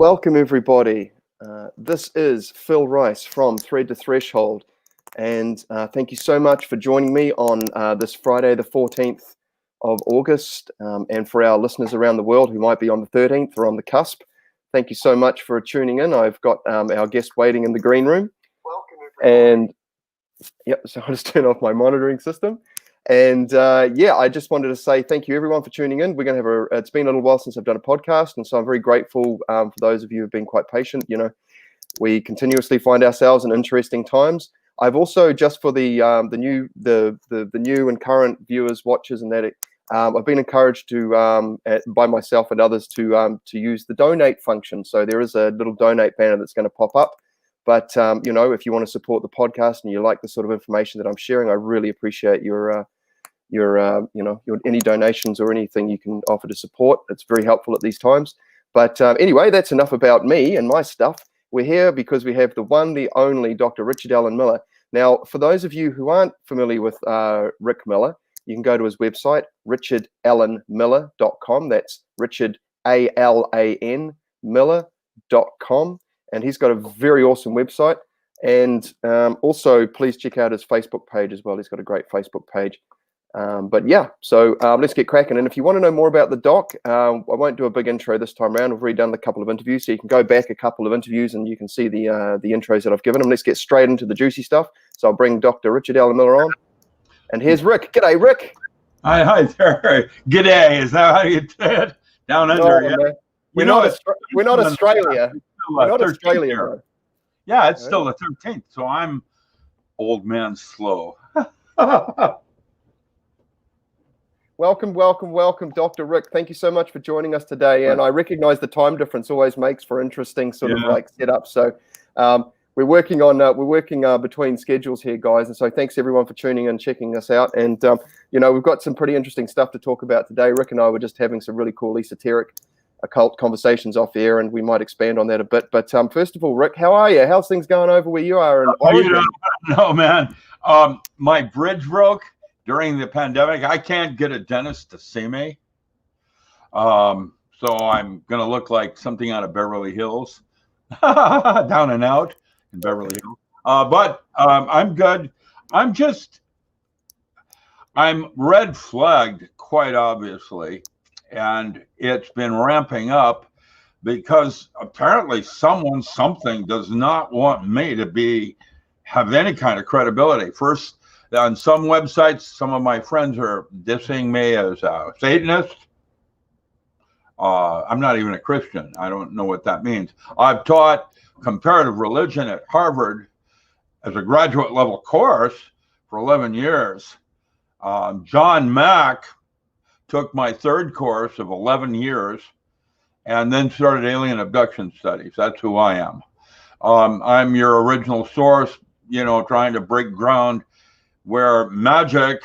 Welcome, everybody. This is Phil Rice from Thread to Threshold, and thank you so much for joining me on this Friday, the 14th of August, and for our listeners around the world who might be on the 13th or on the cusp. Thank you so much for tuning in. I've got our guest waiting in the green room. Welcome, everybody. And yep, so I'll just turn off my monitoring system. And yeah, I just wanted to say thank you everyone for tuning in. We're going to have it's been a little while since I've done a podcast, and so I'm very grateful for those of you who've been quite patient. You know, we continuously find ourselves in interesting times. I've also, just for the new and current viewers, watchers, and that, I've been encouraged to by myself and others to use the donate function. So there is a little donate banner that's going to pop up. But you know, if you want to support the podcast and you like the sort of information that I'm sharing, I really appreciate your any donations or anything you can offer to support. It's very helpful at these times. But anyway, that's enough about me and my stuff. We're here because we have the one, the only Dr. Richard Allen Miller. Now, for those of you who aren't familiar with Rick Miller, you can go to his website, richardallenmiller.com. That's Richard A-L-A-N Miller.com. And he's got a very awesome website. And also, please check out his Facebook page as well. He's got a great Facebook page. But yeah, so let's get cracking. And if you want to know more about the doc, I won't do a big intro this time around. I've already done a couple of interviews, so you can go back a couple of interviews and you can see the intros that I've given him. Let's get straight into the juicy stuff. So I'll bring Dr. Richard Allen Miller on. And here's Rick. G'day, Rick. Hi there. G'day. Is that how you say it? Down under. No, yeah. We're not Australia. We're not Australia, bro. Yeah, it's still the 13th, so I'm old man slow. Welcome, Dr. Rick. Thank you so much for joining us today. And I recognize the time difference always makes for interesting sort of like setup. So we're working between schedules here, guys. And so thanks everyone for tuning in, checking us out. And you know, we've got some pretty interesting stuff to talk about today. Rick and I were just having some really cool esoteric occult conversations off air, and we might expand on that a bit. But first of all, Rick, how are you? How's things going over where you are in Oregon? No, man. My bridge broke during the pandemic. I can't get a dentist to see me. So I'm going to look like something out of Beverly Hills, down and out in Beverly Hills. But I'm good. I'm red flagged, quite obviously. And it's been ramping up because apparently something does not want me to have any kind of credibility. First, on some websites, some of my friends are dissing me as a Satanist. I'm not even a Christian. I don't know what that means. I've taught comparative religion at Harvard as a graduate level course for 11 years. John Mack took my third course of 11 years and then started alien abduction studies. That's who I am. I'm your original source, you know, trying to break ground where magic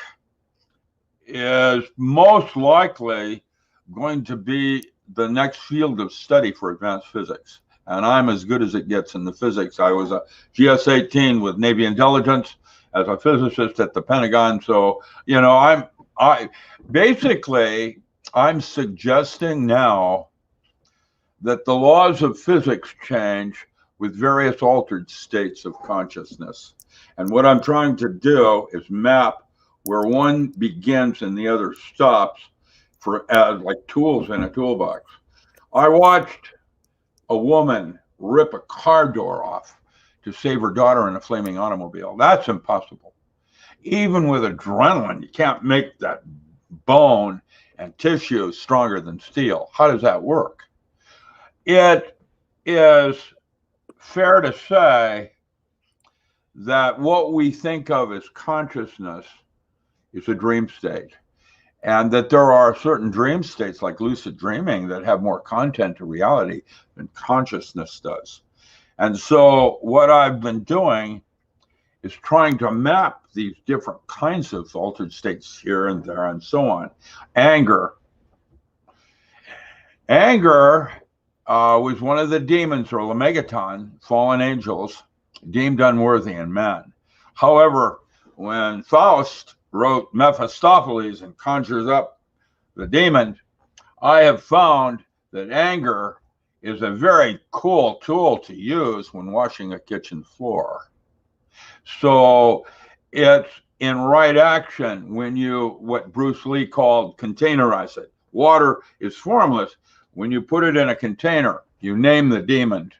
is most likely going to be the next field of study for advanced physics. And I'm as good as it gets in the physics. I was a GS-18 with Navy intelligence as a physicist at the Pentagon. So, you know, I'm suggesting now that the laws of physics change with various altered states of consciousness. And what I'm trying to do is map where one begins and the other stops as like tools in a toolbox. I watched a woman rip a car door off to save her daughter in a flaming automobile. That's impossible. Even with adrenaline, you can't make that bone and tissue stronger than steel. How does that work? It is fair to say that what we think of as consciousness is a dream state, and that there are certain dream states like lucid dreaming that have more content to reality than consciousness does. And so what I've been doing is trying to map these different kinds of altered states here and there and so on. Anger was one of the demons, or Lemegeton, fallen angels, deemed unworthy in man. However, when Faust wrote Mephistopheles and conjures up the demon, I have found that anger is a very cool tool to use when washing a kitchen floor. So it's in right action when you, what Bruce Lee called, containerize it. Water is formless. When you put it in a container, you name the demon.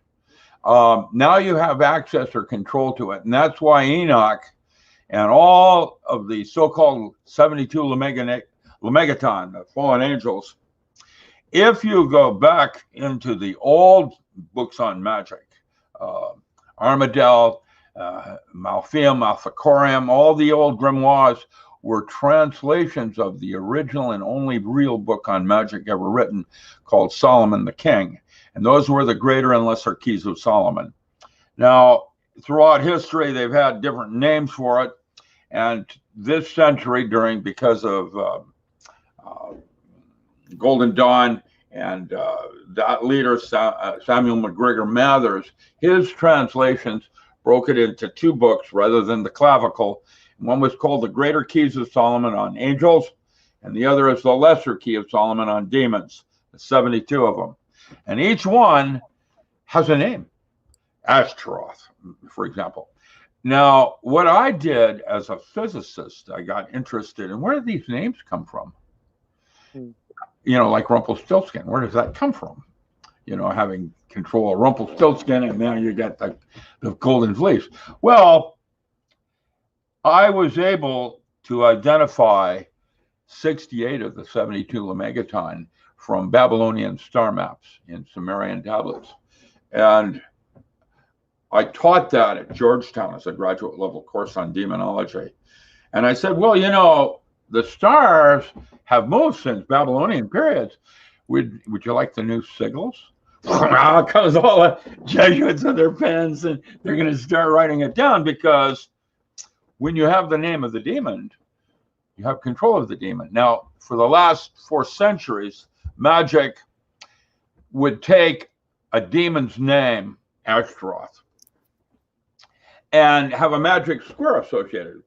Now you have access or control to it. And that's why Enoch and all of the so-called 72 Lemegeton, the fallen angels, if you go back into the old books on magic, Armadale, Malfium, Malficorium, all the old grimoires were translations of the original and only real book on magic ever written, called Solomon the King. And those were the greater and lesser keys of Solomon. Now, throughout history, they've had different names for it. And this century, because of Golden Dawn and that leader, Samuel McGregor Mathers, his translations broke it into two books rather than the clavicle. One was called The Greater Keys of Solomon on Angels, and the other is The Lesser Key of Solomon on Demons, the 72 of them. And each one has a name, Ashtaroth, for example. Now, what I did as a physicist, I got interested in where do these names come from? You know, like Rumpelstiltskin, where does that come from? You know, having control of Rumpelstiltskin, and now you got the Golden Fleece. Well, I was able to identify 68 of the 72 Lemegeton from Babylonian star maps in Sumerian tablets. And I taught that at Georgetown as a graduate level course on demonology. And I said, well, you know, the stars have moved since Babylonian periods. Would you like the new sigils? Out comes all the Jesuits with their pens, and they're going to start writing it down, because when you have the name of the demon, you have control of the demon. Now, for the last 4 centuries, magic would take a demon's name, Ashtaroth, and have a magic square associated.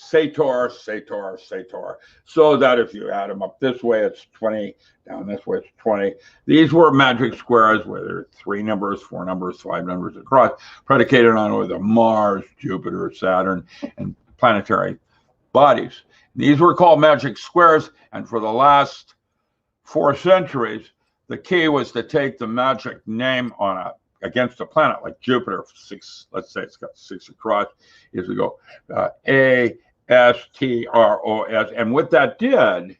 Sator, Sator, Sator. So that if you add them up this way, it's 20, down this way, it's 20. These were magic squares, whether 3 numbers, 4 numbers, 5 numbers across, predicated on whether Mars, Jupiter, Saturn, and planetary bodies. These were called magic squares, and for the last 4 centuries, the key was to take the magic name on against a planet like Jupiter, 6, let's say it's got 6 across, is we go A-S-T-R-O-S. And what that did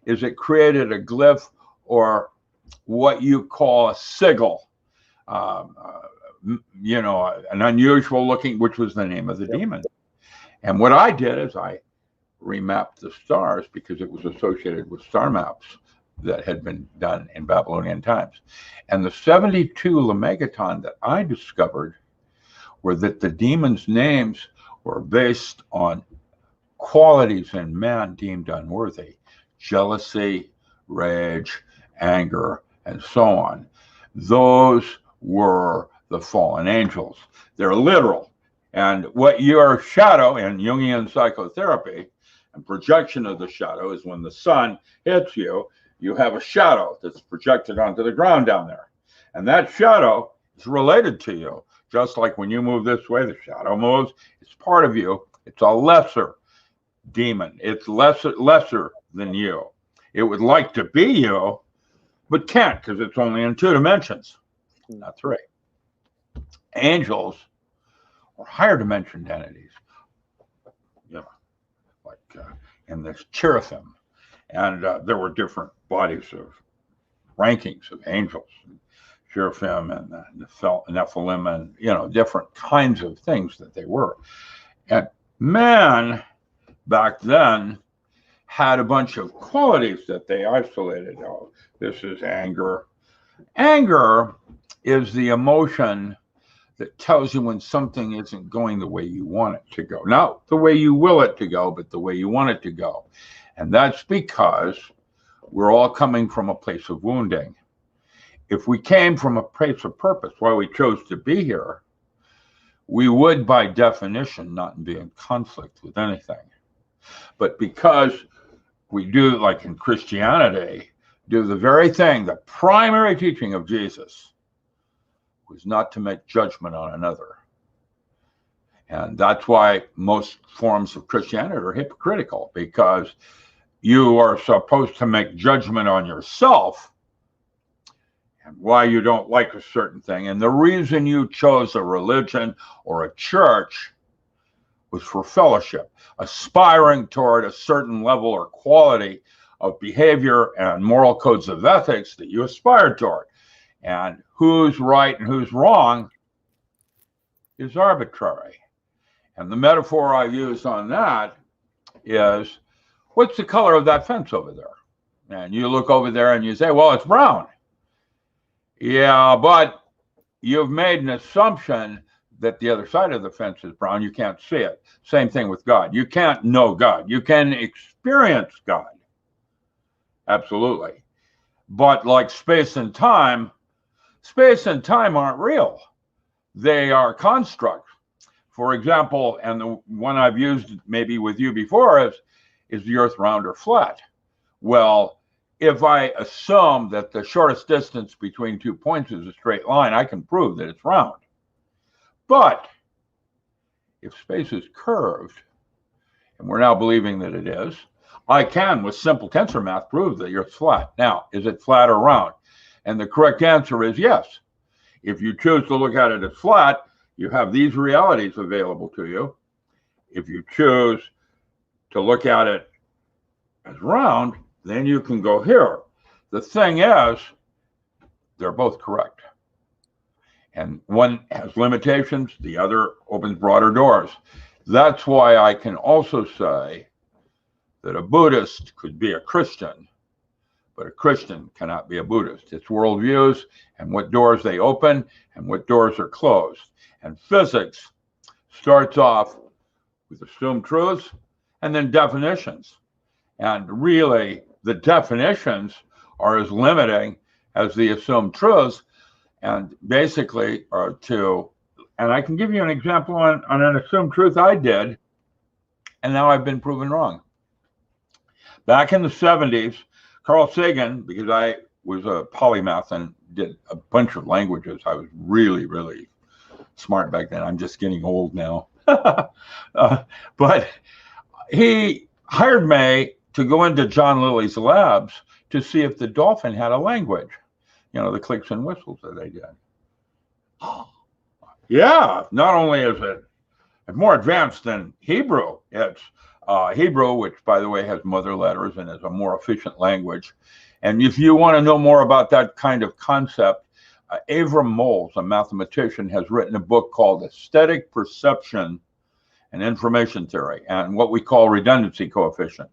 is it created a glyph, or what you call a sigil, you know, an unusual looking, which was the name of the demon. And what I did is I remapped the stars, because it was associated with star maps that had been done in Babylonian times. And the 72 Lemegeton that I discovered were that the demons' names were based on qualities in man deemed unworthy: jealousy, rage, anger, and so on. Those were the fallen angels. They're literal. And what your shadow in Jungian psychotherapy and projection of the shadow is, when the sun hits you, you have a shadow that's projected onto the ground down there. And that shadow is related to you. Just like when you move this way, the shadow moves. It's part of you. It's a lesser demon. It's lesser than you. It would like to be you, but can't, because it's only in 2 dimensions, not 3. Angels are higher dimension entities, you know, like in this cherubim. And there were different bodies of rankings of angels, cherubim and Nephilim, and, you know, different kinds of things that they were. And man back then had a bunch of qualities that they isolated. Oh, this is anger. Anger is the emotion that tells you when something isn't going the way you want it to go. Not the way you will it to go, but the way you want it to go. And that's because we're all coming from a place of wounding. If we came from a place of purpose, why we chose to be here, we would, by definition, not be in conflict with anything. But because we do, like in Christianity, do the very thing, the primary teaching of Jesus was not to make judgment on another. And that's why most forms of Christianity are hypocritical, because you are supposed to make judgment on yourself and why you don't like a certain thing. And the reason you chose a religion or a church was for fellowship, aspiring toward a certain level or quality of behavior and moral codes of ethics that you aspire toward. And who's right and who's wrong is arbitrary. And the metaphor I use on that is, what's the color of that fence over there? And you look over there and you say, well, it's brown. Yeah, but you've made an assumption that the other side of the fence is brown. You can't see it. Same thing with God. You can't know God. You can experience God. Absolutely. But like space and time aren't real. They are constructs. For example, and the one I've used maybe with you before is the earth round or flat? Well, if I assume that the shortest distance between 2 points is a straight line, I can prove that it's round. But if space is curved, and we're now believing that it is, I can, with simple tensor math, prove that the earth's flat. Now, is it flat or round? And the correct answer is yes. If you choose to look at it as flat, you have these realities available to you. If you choose to look at it as round, then you can go here. The thing is, they're both correct. And one has limitations, the other opens broader doors. That's why I can also say that a Buddhist could be a Christian, but a Christian cannot be a Buddhist. It's worldviews and what doors they open and what doors are closed. And physics starts off with assumed truths and then definitions. And really, the definitions are as limiting as the assumed truths, and basically are to, and I can give you an example on an assumed truth I did, and now I've been proven wrong. Back in the 70s, Carl Sagan, because I was a polymath and did a bunch of languages, I was really, really smart back then. I'm just getting old now. But he hired me to go into John Lilly's labs to see if the dolphin had a language. You know, the clicks and whistles that they did. Yeah, not only is it more advanced than Hebrew, it's Hebrew, which, by the way, has mother letters and is a more efficient language. And if you want to know more about that kind of concept, Avram Moles, a mathematician, has written a book called Aesthetic Perception and Information Theory, and what we call redundancy coefficient.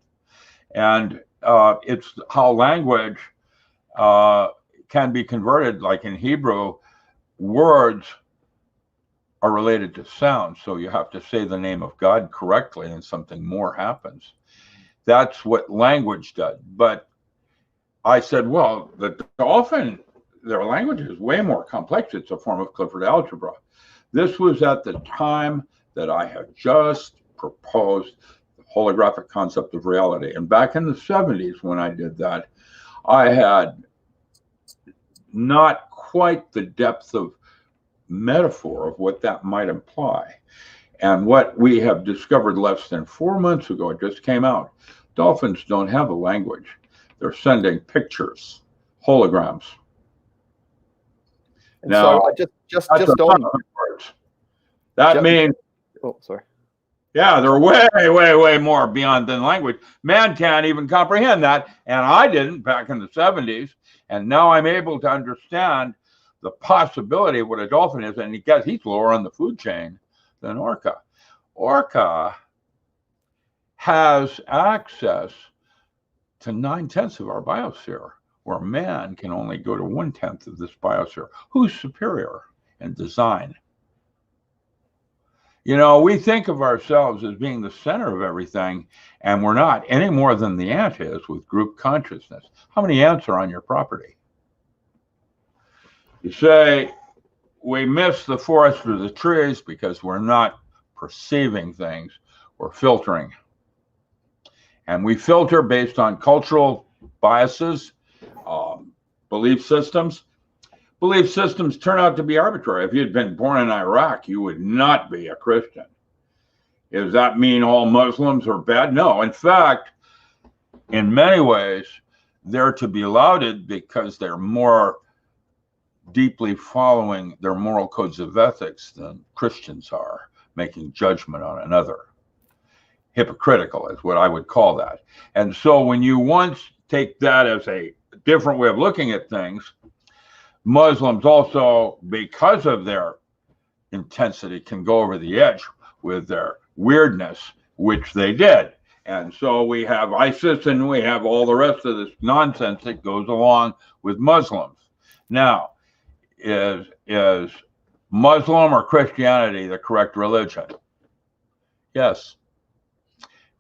And it's how language can be converted. Like in Hebrew, words are related to sound. So you have to say the name of God correctly and something more happens. That's what language does. But I said, well, the dolphin, their language is way more complex. It's a form of Clifford algebra. This was at the time that I had just proposed the holographic concept of reality. And back in the 70s, when I did that, I had not quite the depth of metaphor of what that might imply. And what we have discovered less than 4 months ago, it just came out, dolphins don't have a language. They're sending pictures, holograms. And now, so just on words. That means, oh, sorry. Yeah, they're way, way, way more beyond than language. Man can't even comprehend that, and I didn't back in the 70s. And now I'm able to understand the possibility of what a dolphin is, and he's lower on the food chain than orca. Orca has access to 9/10 of our biosphere, where man can only go to 1/10 of this biosphere. Who's superior in design? You know, we think of ourselves as being the center of everything, and we're not any more than the ant is with group consciousness. How many ants are on your property? You say, we miss the forest or the trees because we're not perceiving things, we're filtering. And we filter based on cultural biases, belief systems. Belief systems turn out to be arbitrary. If you'd been born in Iraq, you would not be a Christian. Does that mean all Muslims are bad? No. In fact, in many ways, they're to be lauded because they're more deeply following their moral codes of ethics than Christians are, making judgment on another. Hypocritical is what I would call that. And so when you once take that as a different way of looking at things, Muslims also, because of their intensity, can go over the edge with their weirdness, which they did. And so we have ISIS and we have all the rest of this nonsense that goes along with Muslims. Now, is Muslim or Christianity the correct religion? Yes,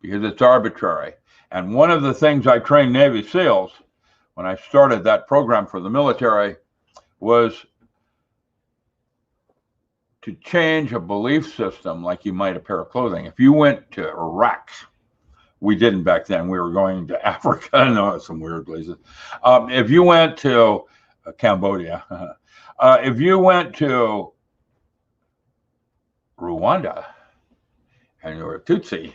because it's arbitrary. And one of the things I trained Navy SEALs when I started that program for the military was to change a belief system like you might a pair of clothing. If you went to Iraq, we didn't back then, we were going to Africa, no, some weird places. If you went to Cambodia, if you went to Rwanda and you're a Tutsi,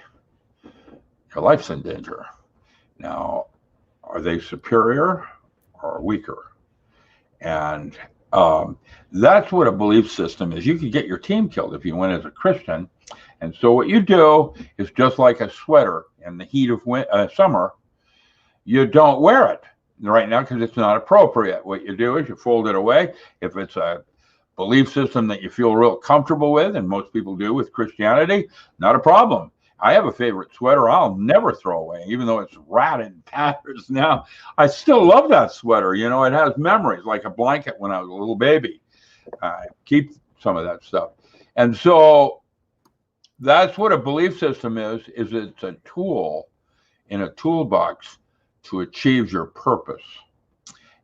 your life's in danger. Now, are they superior or weaker? And that's what a belief system is. You could get your team killed if you went as a Christian. And so what you do is just like a sweater in the heat of summer, you don't wear it right now because it's not appropriate. What you do is you fold it away. If it's a belief system that you feel real comfortable with, and most people do with Christianity, not a problem. I have a favorite sweater I'll never throw away, even though it's ratted and tatters now. I still love that sweater. You know, it has memories, like a blanket when I was a little baby. I keep some of that stuff. And so that's what a belief system is it's a tool in a toolbox to achieve your purpose.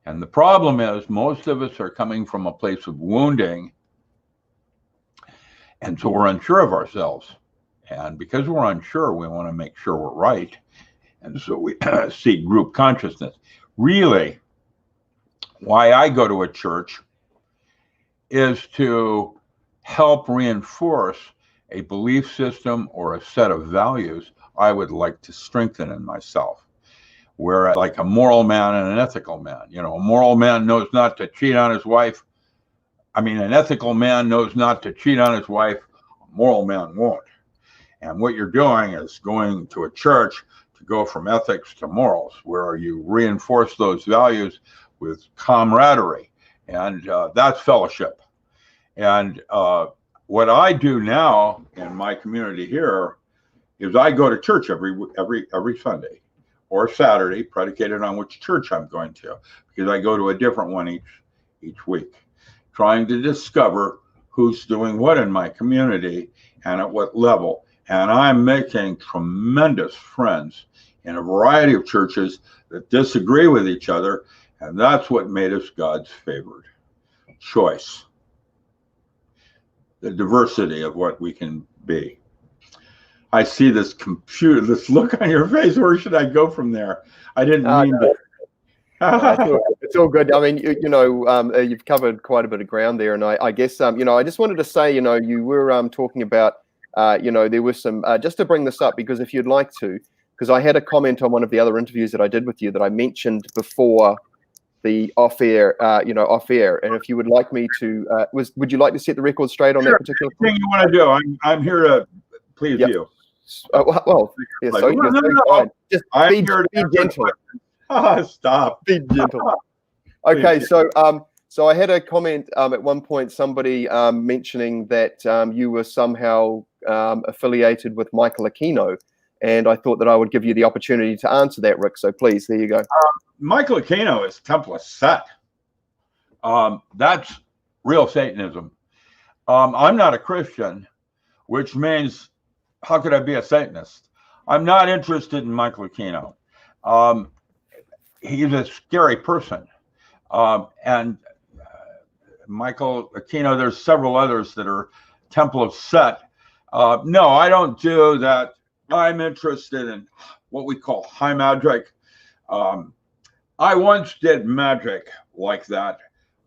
And the problem is most of us are coming from a place of wounding, and so we're unsure of ourselves. And because we're unsure, we want to make sure we're right. And so we seek group consciousness. Really, why I go to a church is to help reinforce a belief system or a set of values I would like to strengthen in myself. Where like a moral man and an ethical man, you know, a moral man knows not to cheat on his wife. I mean, an ethical man knows not to cheat on his wife. A moral man won't. And what you're doing is going to a church to go from ethics to morals, where you reinforce those values with camaraderie, and that's fellowship. And what I do now in my community here is I go to church every Sunday or Saturday, predicated on which church I'm going to, because I go to a different one each week, trying to discover who's doing what in my community and at what level. And I'm making tremendous friends in a variety of churches that disagree with each other. And that's what made us God's favored choice. The diversity of what we can be. I see this look on your face. Where should I go from there? I didn't mean to. It's all good. I mean, you've covered quite a bit of ground there. And I guess, I just wanted to say, you were talking about, there was some, just to bring this up, because if you'd like to, because I had a comment on one of the other interviews that I did with you that I mentioned before the off-air, and if you would like me to, would you like to set the record straight on that particular thing you want to do? I'm here to please you. Well, yeah, so no. Just be gentle. Stop. Be gentle. Okay, so I had a comment at one point, somebody mentioning that you were somehow affiliated with Michael Aquino, and I thought that I would give you the opportunity to answer that, Rick. So please, there you go. Michael Aquino is Temple of Set. That's real Satanism. I'm not a Christian, which means how could I be a Satanist? I'm not interested in Michael Aquino. He's a scary person. And Michael Aquino, there's several others that are Temple of Set. No, I don't do that. I'm interested in what we call high magic, I once did magic like that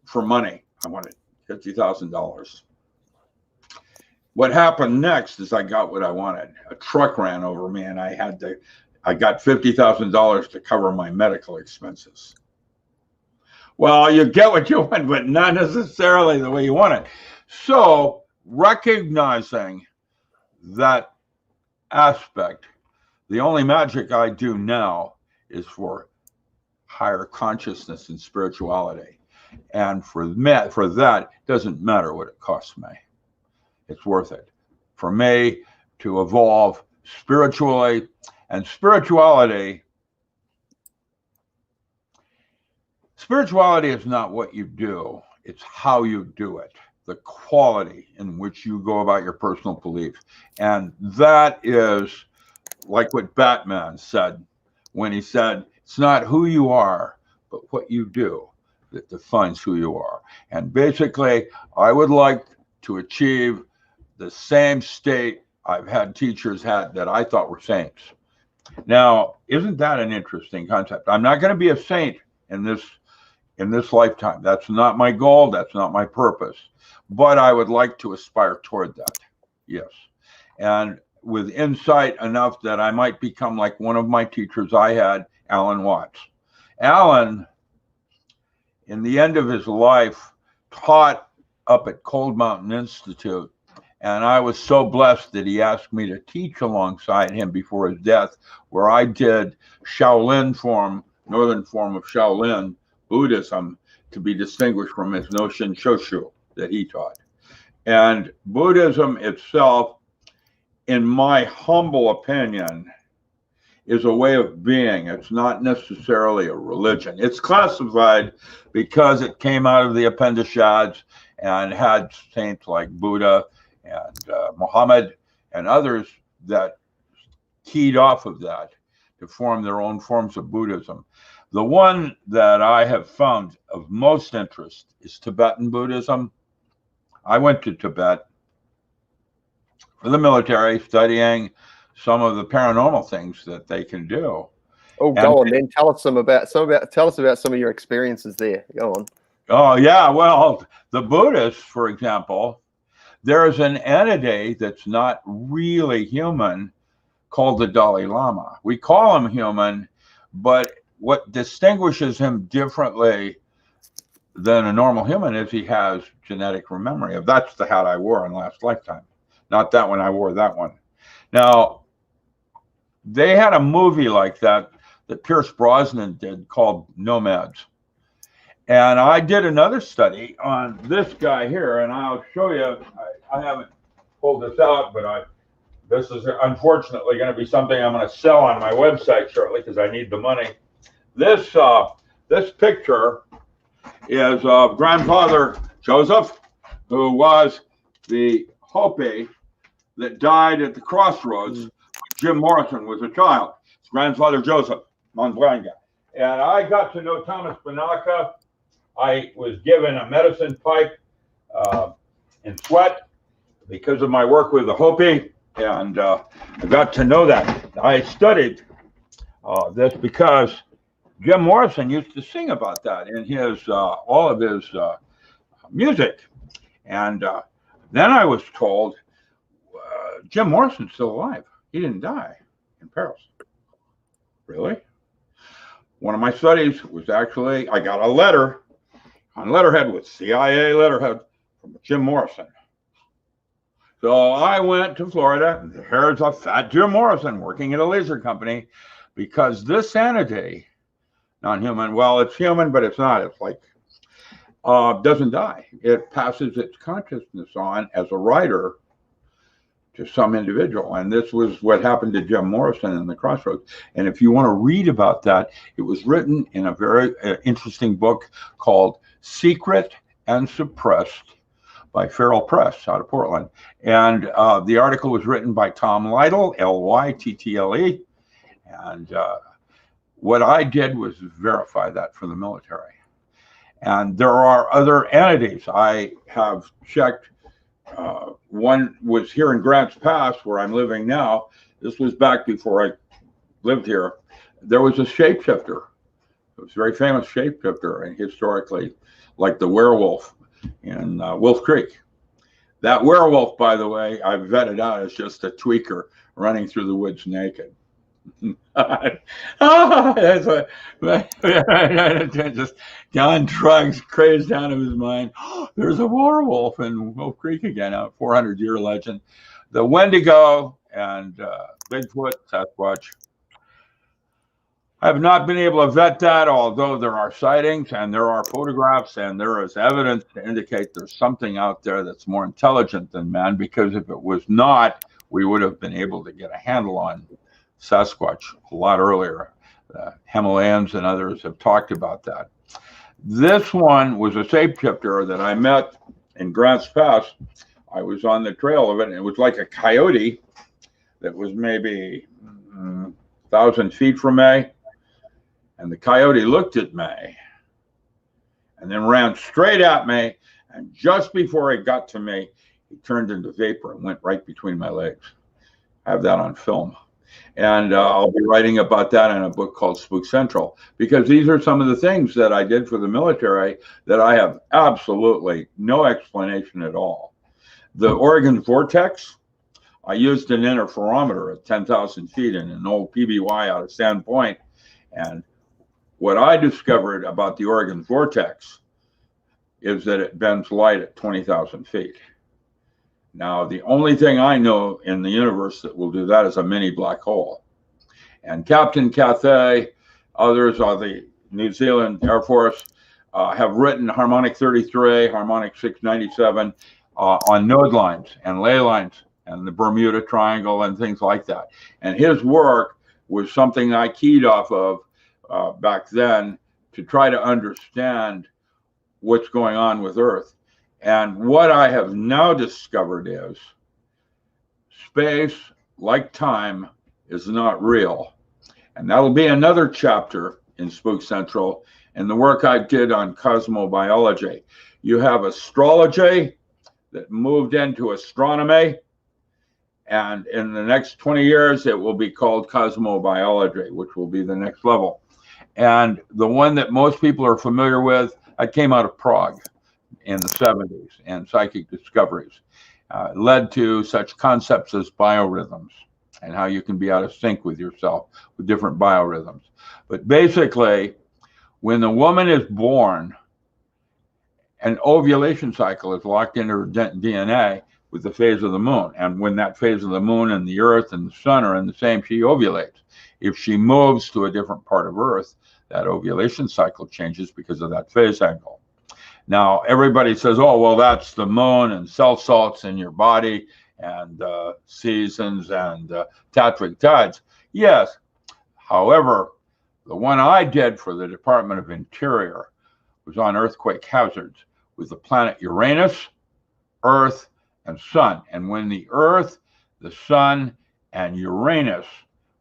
for money. I wanted $50,000. What happened next is I got what I wanted. A truck ran over me, and I got $50,000 to cover my medical expenses. Well, you get what you want, but not necessarily the way you want it. So recognizing that aspect, the only magic I do now is for higher consciousness and spirituality. And for that, it doesn't matter what it costs me. It's worth it for me to evolve spiritually. And spirituality is not what you do, it's how you do it, the quality in which you go about your personal belief. And that is like what Batman said when he said, it's not who you are, but what you do that defines who you are. And basically, I would like to achieve the same state I've had teachers had that I thought were saints. Now, isn't that an interesting concept? I'm not going to be a saint in this lifetime. That's not my goal. That's not my purpose. But I would like to aspire toward that. Yes. And with insight enough that I might become like one of my teachers I had, Alan Watts. Alan, in the end of his life, taught up at Cold Mountain Institute. And I was so blessed that he asked me to teach alongside him before his death, where I did Shaolin form, northern form of Shaolin Buddhism, to be distinguished from his Noshin Shoshu that he taught. And Buddhism itself, in my humble opinion, is a way of being. It's not necessarily a religion. It's classified because it came out of the Upanishads and had saints like Buddha and Muhammad and others that keyed off of that to form their own forms of Buddhism. The one that I have found of most interest is Tibetan Buddhism. I went to Tibet for the military, studying some of the paranormal things that they can do. Oh, go on then. Tell us about some of your experiences there. Go on. Oh yeah, well, the Buddhists, for example, there is an entity that's not really human called the Dalai Lama. We call him human, but what distinguishes him differently than a normal human is he has genetic memory. That's the hat I wore in last lifetime. Not that one, I wore that one. Now, they had a movie like that Pierce Brosnan did called Nomads. And I did another study on this guy here, and I'll show you. I haven't pulled this out, but this is unfortunately going to be something I'm going to sell on my website shortly because I need the money. This picture is of grandfather Joseph, who was the Hopi that died at the crossroads when Jim Morrison was a child. It's grandfather Joseph Monblanga. And I got to know Thomas Banaka. I was given a medicine pipe in sweat because of my work with the Hopi, and I got to know that. I studied this because Jim Morrison used to sing about that in his all of his music. And then I was told Jim Morrison's still alive. He didn't die in Paris. Really? One of my studies was actually, I got a letter on letterhead with CIA letterhead from Jim Morrison. So I went to Florida, and here's a fat Jim Morrison working at a laser company, because this entity, non-human, well, it's human, but it's not. It's like, doesn't die. It passes its consciousness on as a writer to some individual. And this was what happened to Jim Morrison in the Crossroads. And if you want to read about that, it was written in a very interesting book called Secret and Suppressed by Feral Press out of Portland. And the article was written by Tom Lytle, Lyttle. And what I did was verify that for the military. And there are other entities. I have checked. One was here in Grants Pass, where I'm living now. This was back before I lived here. There was a shapeshifter It was a very famous shapeshifter, and historically, like the werewolf in Wolf Creek. That werewolf, by the way, I vetted out as just a tweaker running through the woods naked. That's just John drugs, crazed out of his mind. There's a werewolf in Wolf Creek again, a 400-year legend. The Wendigo and Bigfoot, Sasquatch. I have not been able to vet that, although there are sightings and there are photographs and there is evidence to indicate there's something out there that's more intelligent than man, because if it was not, we would have been able to get a handle on Sasquatch a lot earlier. Himalayans and others have talked about that. This one was a shapeshifter that I met in Grants Pass. I was on the trail of it, and it was like a coyote that was maybe 1,000 feet from me. And the coyote looked at me and then ran straight at me. And just before he got to me, he turned into vapor and went right between my legs. I have that on film. And I'll be writing about that in a book called Spook Central, because these are some of the things that I did for the military that I have absolutely no explanation at all. The Oregon Vortex, I used an interferometer at 10,000 feet in an old PBY out of Sand Point. And what I discovered about the Oregon Vortex is that it bends light at 20,000 feet. Now, the only thing I know in the universe that will do that is a mini black hole. And Captain Cathay, others of the New Zealand Air Force have written harmonic 33, harmonic 697 on node lines and ley lines and the Bermuda Triangle and things like that. And his work was something I keyed off of back then to try to understand what's going on with Earth. And what I have now discovered is space, like time, is not real. And that'll be another chapter in Spook Central and the work I did on cosmobiology. You have astrology that moved into astronomy, and in the next 20 years, it will be called cosmobiology, which will be the next level. And the one that most people are familiar with, I came out of Prague in the 70s, and psychic discoveries led to such concepts as biorhythms and how you can be out of sync with yourself with different biorhythms. But basically, when the woman is born, an ovulation cycle is locked into her DNA with the phase of the moon. And when that phase of the moon and the earth and the sun are in the same, she ovulates. If she moves to a different part of Earth, that ovulation cycle changes because of that phase angle. Now, everybody says, oh, well, that's the moon and cell salts in your body and seasons and tantric tides. Yes. However, the one I did for the Department of Interior was on earthquake hazards with the planet Uranus, Earth, and Sun. And when the Earth, the Sun, and Uranus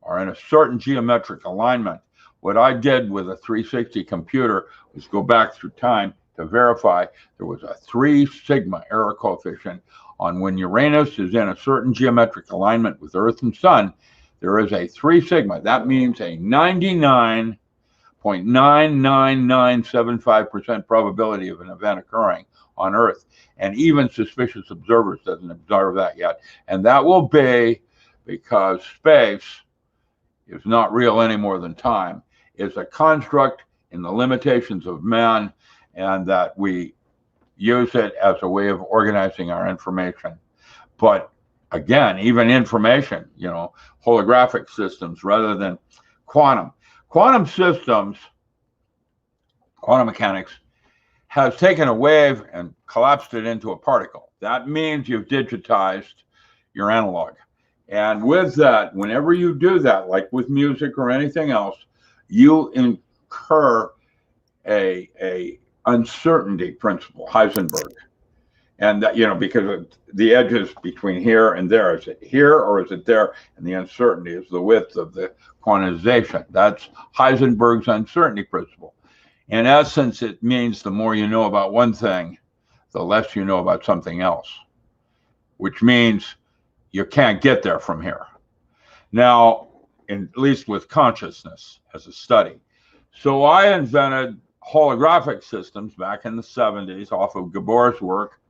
are in a certain geometric alignment, what I did with a 360 computer was go back through time to verify there was a 3 sigma error coefficient on when Uranus is in a certain geometric alignment with Earth and Sun. There is a 3 sigma. That means a 99.99975% probability of an event occurring on Earth. And even suspicious observers doesn't observe that yet. And that will be because space is not real any more than time. It's a construct in the limitations of man, and that we use it as a way of organizing our information. But again, even information, holographic systems rather than quantum. Quantum systems, quantum mechanics, has taken a wave and collapsed it into a particle. That means you've digitized your analog. And with that, whenever you do that, like with music or anything else, you incur a uncertainty principle, Heisenberg. And that, because of the edges between here and there, is it here or is it there? And the uncertainty is the width of the quantization. That's Heisenberg's uncertainty principle. In essence, it means the more you know about one thing, the less you know about something else, which means you can't get there from here. Now, at least with consciousness as a study, So I invented holographic systems back in the 70s off of Gabor's work,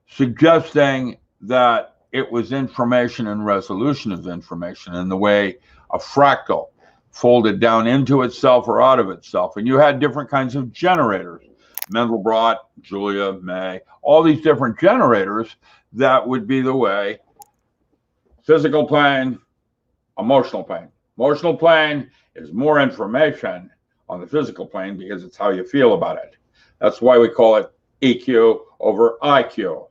suggesting that it was information and resolution of information in the way a fractal folded down into itself or out of itself. And you had different kinds of generators, Mandelbrot, Julia, May, all these different generators that would be the way physical plane, emotional plane. Emotional plane is more information on the physical plane because it's how you feel about it. That's why we call it EQ over IQ.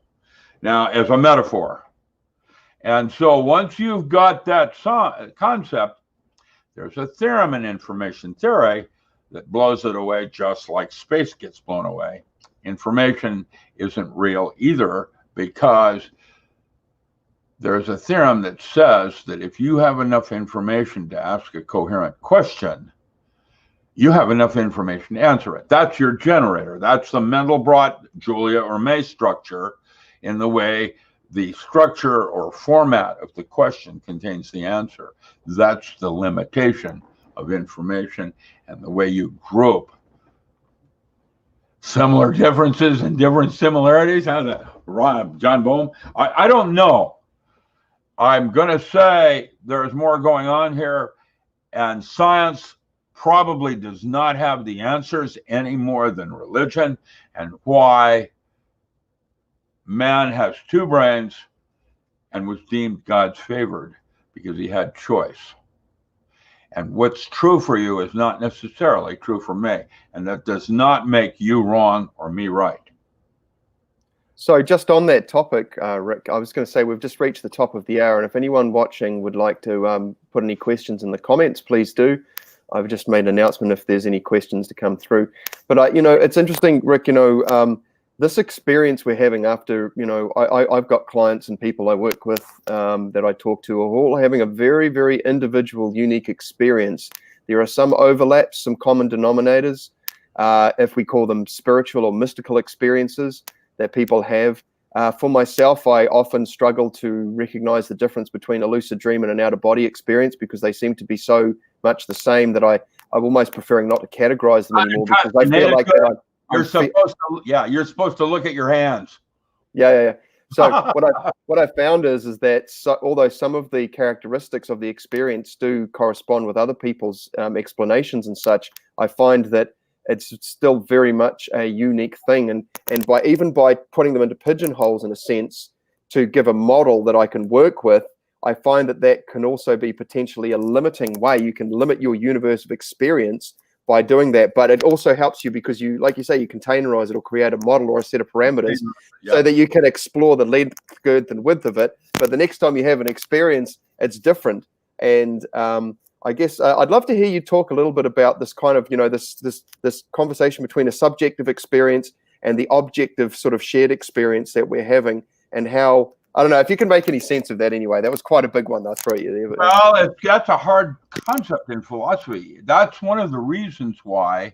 Now, as a metaphor. And so once you've got that concept, there's a theorem in information theory that blows it away just like space gets blown away. Information isn't real either, because there's a theorem that says that if you have enough information to ask a coherent question, you have enough information to answer it. That's your generator. That's the Mandelbrot, Julia, or May structure in the way the structure or format of the question contains the answer. That's the limitation of information and the way you group similar differences and different similarities. How's that, John Bohm? I don't know. I'm going to say there's more going on here, and science probably does not have the answers any more than religion, and why man has two brains and was deemed God's favored because he had choice. And what's true for you is not necessarily true for me. And that does not make you wrong or me right. So just on that topic, Rick, I was going to say we've just reached the top of the hour. And if anyone watching would like to put any questions in the comments, please do. I've just made an announcement if there's any questions to come through. But, it's interesting, Rick, this experience we're having after, I've got clients and people I work with that I talk to are all having a very, very individual, unique experience. There are some overlaps, some common denominators, if we call them spiritual or mystical experiences that people have. For myself, I often struggle to recognize the difference between a lucid dream and an out-of-body experience because they seem to be so much the same that I'm almost preferring not to categorize them anymore because I feel like that you're supposed to look at your hands. Yeah. So what I found is that although some of the characteristics of the experience do correspond with other people's explanations and such, I find that it's still very much a unique thing. And by putting them into pigeonholes in a sense to give a model that I can work with, I find that can also be potentially a limiting way. You can limit your universe of experience by doing that, but it also helps you because you, like you say, you containerize it or create a model or a set of parameters so that you can explore the length, girth, and width of it. But the next time you have an experience, it's different. And I guess I'd love to hear you talk a little bit about this kind of, this conversation between a subjective experience and the objective sort of shared experience that we're having, and how, I don't know if you can make any sense of that anyway. That was quite a big one I threw at you there. Well, that's a hard concept in philosophy. That's one of the reasons why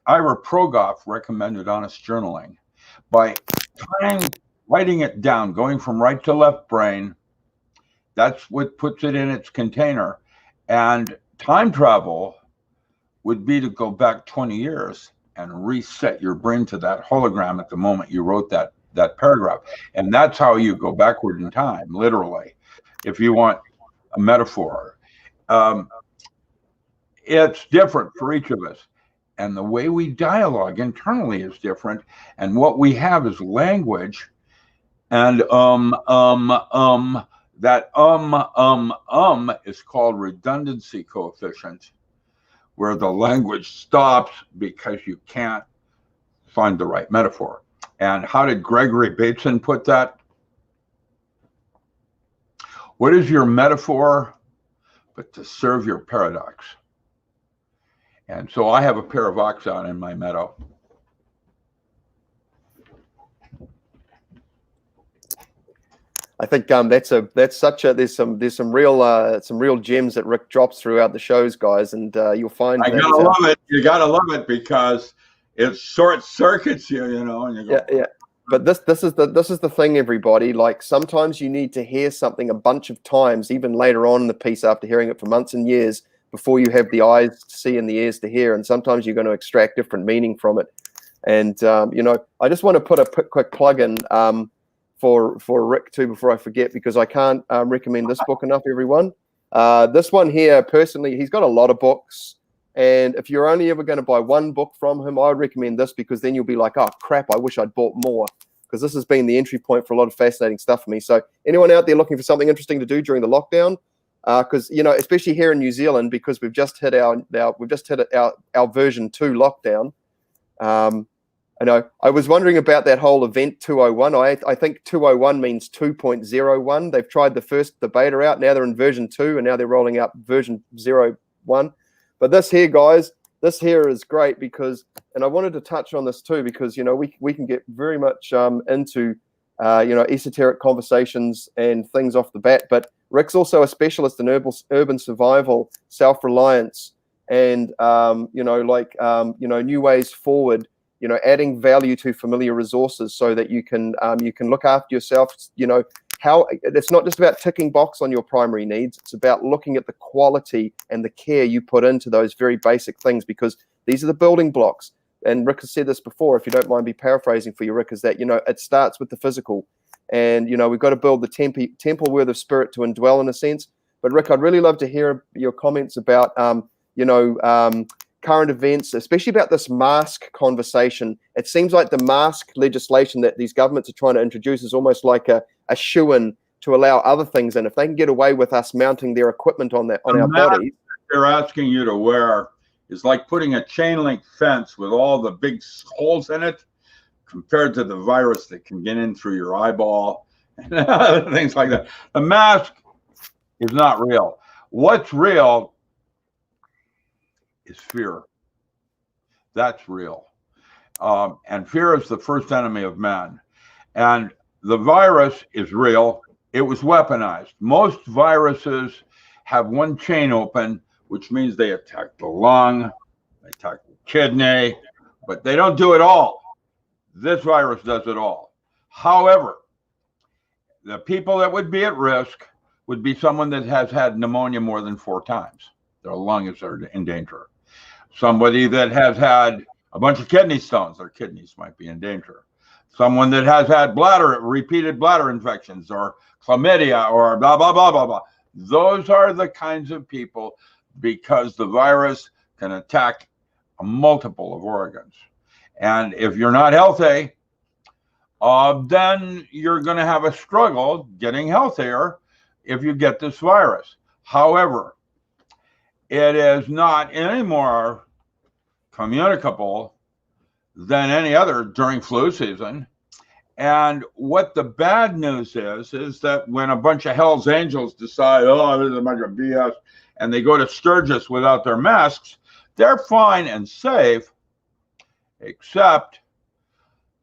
Ira Progoff recommended honest journaling. By writing it down, going from right to left brain, that's what puts it in its container. And time travel would be to go back 20 years and reset your brain to that hologram at the moment you wrote that paragraph. And that's how you go backward in time, literally, if you want a metaphor. It's different for each of us. And the way we dialogue internally is different. And what we have is language. And that is called redundancy coefficient, where the language stops because you can't find the right metaphor. And how did Gregory Bateson put that? What is your metaphor but to serve your paradox? And so I have a pair of oxon in my meadow. I think there's some real gems that Rick drops throughout the shows, guys, and you'll find. I gotta love it. You gotta love it because it short circuits you, and you go. Yeah. But this is the thing, everybody. Like sometimes you need to hear something a bunch of times, even later on in the piece after hearing it for months and years, before you have the eyes to see and the ears to hear, and sometimes you're going to extract different meaning from it. And you know, I just want to put a quick plug in for Rick too before I forget, because I can't recommend this book enough, everyone. This one here, personally, he's got a lot of books, and if you're only ever going to buy one book from him, I would recommend this, because then you'll be like, oh crap, I wish I'd bought more, because this has been the entry point for a lot of fascinating stuff for me. So anyone out there looking for something interesting to do during the lockdown, because you know, especially here in New Zealand, because we've just hit our version 2 lockdown. I know. I was wondering about that whole event 201. I think 201 means 2.01. They've tried the beta out. Now they're in version 2, and now they're rolling out version 01. But this here, guys, this here is great because, and I wanted to touch on this too, because, you know, we can get very much into, you know, esoteric conversations and things off the bat. But Rick's also a specialist in urban survival, self-reliance, and, you know, like, you know, new ways forward. You know, adding value to familiar resources so that you can look after yourself. You know, how it's not just about ticking box on your primary needs. It's about looking at the quality and the care you put into those very basic things, because these are the building blocks. And Rick has said this before, if you don't mind me paraphrasing for you, Rick, is that, you know, it starts with the physical, and, you know, we've got to build the temple worth of spirit to indwell, in a sense. But Rick, I'd really love to hear your comments about, you know, current events, especially about this mask conversation. It seems like the mask legislation that these governments are trying to introduce is almost like a shoo-in to allow other things in. If they can get away with us mounting their equipment on our bodies. They're asking you to wear is like putting a chain link fence with all the big holes in it, compared to the virus that can get in through your eyeball and things like that. The mask is not real. What's real is fear. That's real. And fear is the first enemy of man. And the virus is real. It was weaponized. Most viruses have one chain open, which means they attack the lung, they attack the kidney, but they don't do it all. This virus does it all. However, the people that would be at risk would be someone that has had pneumonia more than 4 times. Their lungs are in danger. Somebody that has had a bunch of kidney stones, their kidneys might be in danger. Someone that has had repeated bladder infections, or chlamydia, or blah, blah, blah, blah, blah. Those are the kinds of people, because the virus can attack a multiple of organs. And if you're not healthy, then you're going to have a struggle getting healthier if you get this virus. However, it is not any more communicable than any other during flu season. And what the bad news is that when a bunch of Hell's Angels decide, oh, this is a bunch of BS, and they go to Sturgis without their masks, they're fine and safe, except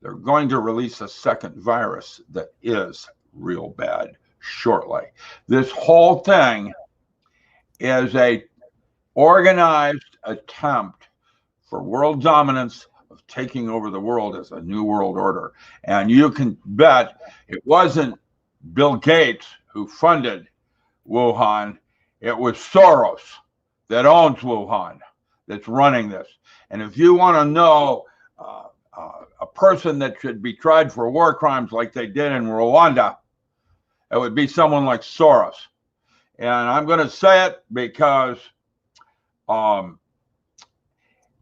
they're going to release a second virus that is real bad shortly. This whole thing is a organized attempt for world dominance of taking over the world as a new world order. And you can bet it wasn't Bill Gates who funded Wuhan. It was Soros that owns Wuhan that's running this. And if you want to know a person that should be tried for war crimes like they did in Rwanda, it would be someone like Soros. And I'm going to say it because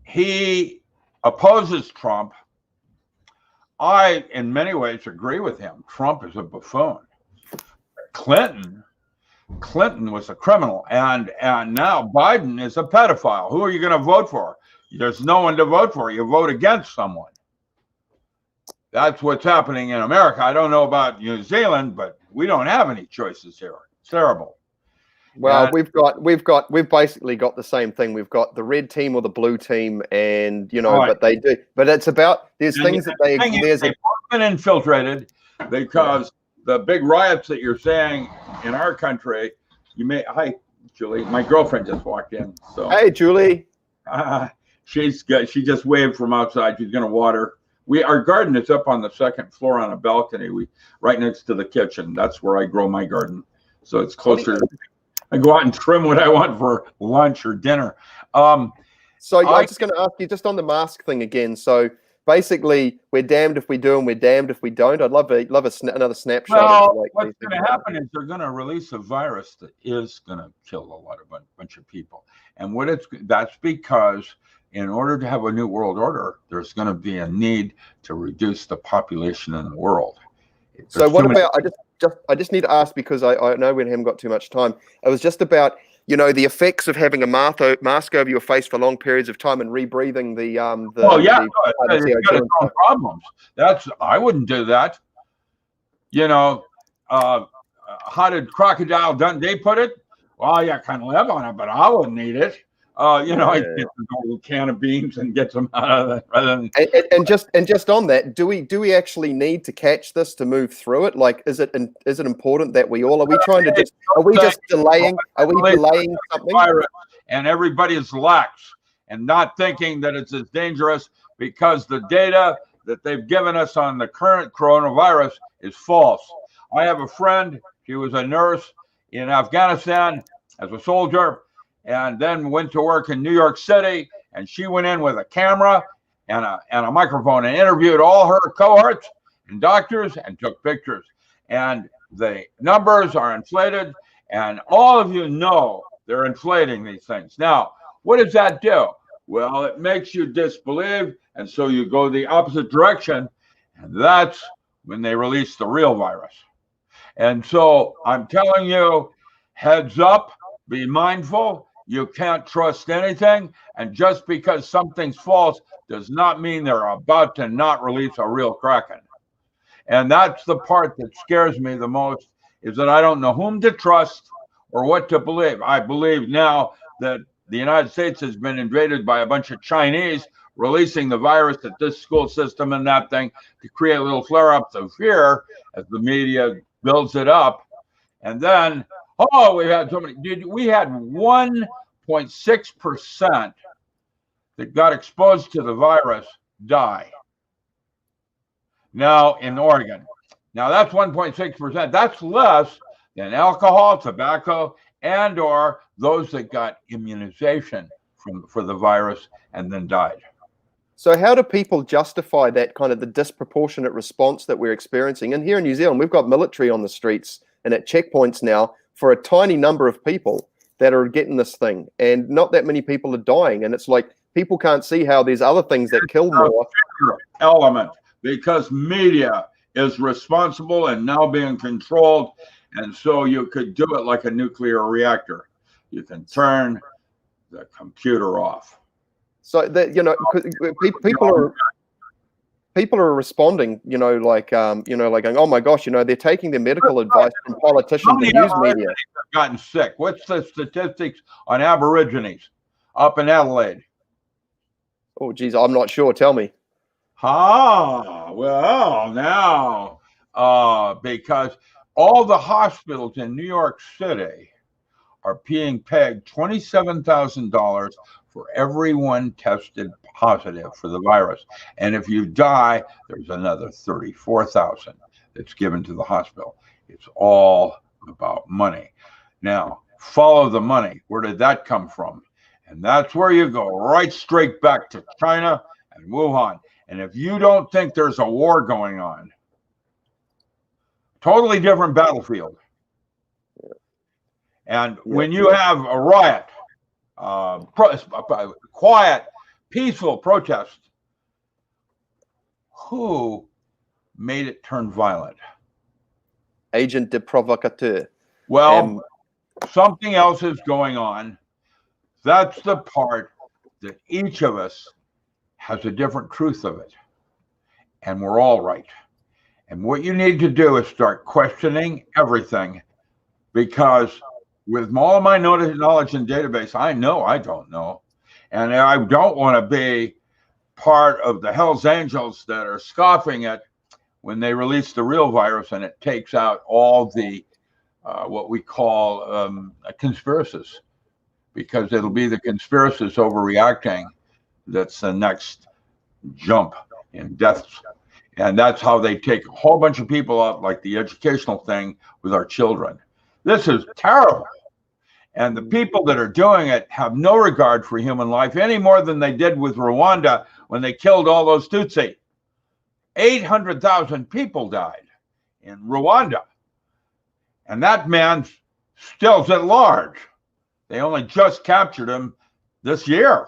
he opposes Trump. I, in many ways, agree with him. Trump is a buffoon. Clinton was a criminal, and now Biden is a pedophile. Who are you going to vote for? There's no one to vote for. You vote against someone. That's what's happening in America. I don't know about New Zealand, but we don't have any choices here. It's terrible. Well, we've basically got the same thing. We've got the red team or the blue team, and you know, but they do. But it's about there's things that they've been infiltrated, because the big riots that you're saying in our country. Hi, Julie. My girlfriend just walked in. So hey, Julie. She just waved from outside. She's gonna water. Our garden is up on the 2nd floor on a balcony. Right next to the kitchen. That's where I grow my garden. So it's closer. I go out and trim what I want for lunch or dinner. So I'm just going to ask you just on the mask thing again. So basically, we're damned if we do and we're damned if we don't. I'd love another snapshot. Well, of like what's going to happen is they're going to release a virus that is going to kill a bunch of people, and that's because in order to have a new world order, there's going to be a need to reduce the population in the world. So what about I just need to ask because I know we haven't got too much time. It was just about the effects of having a mask over your face for long periods of time and rebreathing the it's got its own problems. I wouldn't do that. How did Crocodile Dundee put it? Well, you can live on it, but I wouldn't eat it. I get a little can of beans and get them out of it rather than. And just on that, do we actually need to catch this to move through it? Like, is it important that we all are we trying to just are we just delaying? Are we delaying something? And everybody is lax and not thinking that it's as dangerous because the data that they've given us on the current coronavirus is false. I have a friend. She was a nurse in Afghanistan as a soldier, and then went to work in New York City, and she went in with a camera and a microphone and interviewed all her cohorts and doctors and took pictures. And the numbers are inflated, and all of you know they're inflating these things. Now, what does that do? Well, it makes you disbelieve, and so you go the opposite direction, and that's when they release the real virus. And so I'm telling you, heads up, be mindful. You can't trust anything. And just because something's false does not mean they're about to not release a real Kraken. And that's the part that scares me the most, is that I don't know whom to trust or what to believe. I believe now that the United States has been invaded by a bunch of Chinese releasing the virus at this school system and that thing to create little flare-ups of fear as the media builds it up. And then, we had so many. We had 1.6% that got exposed to the virus die. Now in Oregon. Now that's 1.6%. That's less than alcohol, tobacco, and or those that got immunization for the virus and then died. So how do people justify that kind of the disproportionate response that we're experiencing? And here in New Zealand, we've got military on the streets and at checkpoints now for a tiny number of people that are getting this thing, and not that many people are dying. And it's like people can't see how there's other things that kill more. Element, because media is responsible and now being controlled, and so you could do it like a nuclear reactor. You can turn the computer off. So that people are responding, like going, oh my gosh, they're taking their medical advice from politicians and news media. Have gotten sick. What's the statistics on Aborigines up in Adelaide? Oh, geez, I'm not sure. Tell me. Well, now, because all the hospitals in New York City are being paid $27,000 for everyone tested positive for the virus. And if you die, there's another $34,000 that's given to the hospital. It's all about money. Now, follow the money. Where did that come from? And that's where you go right straight back to China and Wuhan. And if you don't think there's a war going on, totally different battlefield. And when you have a riot, quiet, peaceful protest, who made it turn violent? Agent de provocateur. Well, something else is going on. That's the part that each of us has a different truth of it. And we're all right. And what you need to do is start questioning everything, because with all of my knowledge and database, I know I don't know. And I don't want to be part of the Hell's Angels that are scoffing at when they release the real virus and it takes out all the what we call conspiracies, because it'll be the conspiracists overreacting that's the next jump in deaths. And that's how they take a whole bunch of people out, like the educational thing with our children. This is terrible. And the people that are doing it have no regard for human life any more than they did with Rwanda when they killed all those Tutsi. 800,000 people died in Rwanda. And that man still's at large. They only just captured him this year.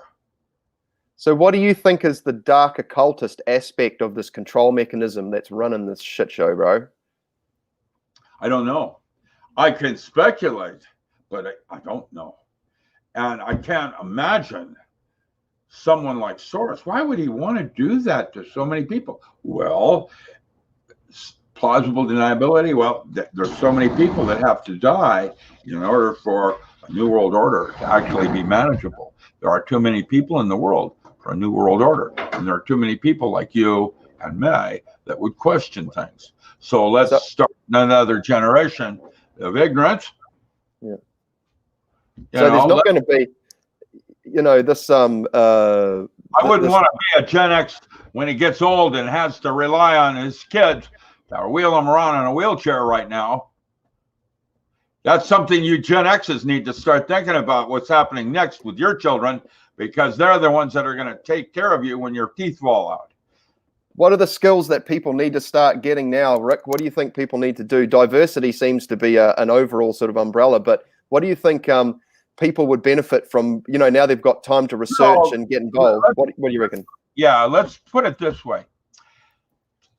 So what do you think is the dark occultist aspect of this control mechanism that's running this shit show, bro? I don't know. I can speculate, but I don't know. And I can't imagine someone like Soros. Why would he want to do that to so many people? Well, plausible deniability. Well, there's so many people that have to die in order for a new world order to actually be manageable. There are too many people in the world for a new world order. And there are too many people like you and me that would question things. So let's start another generation of ignorance. Yeah. So there's not going to be, you know, this I wouldn't want to be a Gen X when he gets old and has to rely on his kids to wheel him around in a wheelchair right now. That's something you Gen X's need to start thinking about, what's happening next with your children, because they're the ones that are going to take care of you when your teeth fall out. What are the skills that people need to start getting now, Rick? What do you think people need to do? Diversity seems to be an overall sort of umbrella, but what do you think people would benefit from, you know, now they've got time to research and get involved? What do you reckon? Yeah, let's put it this way.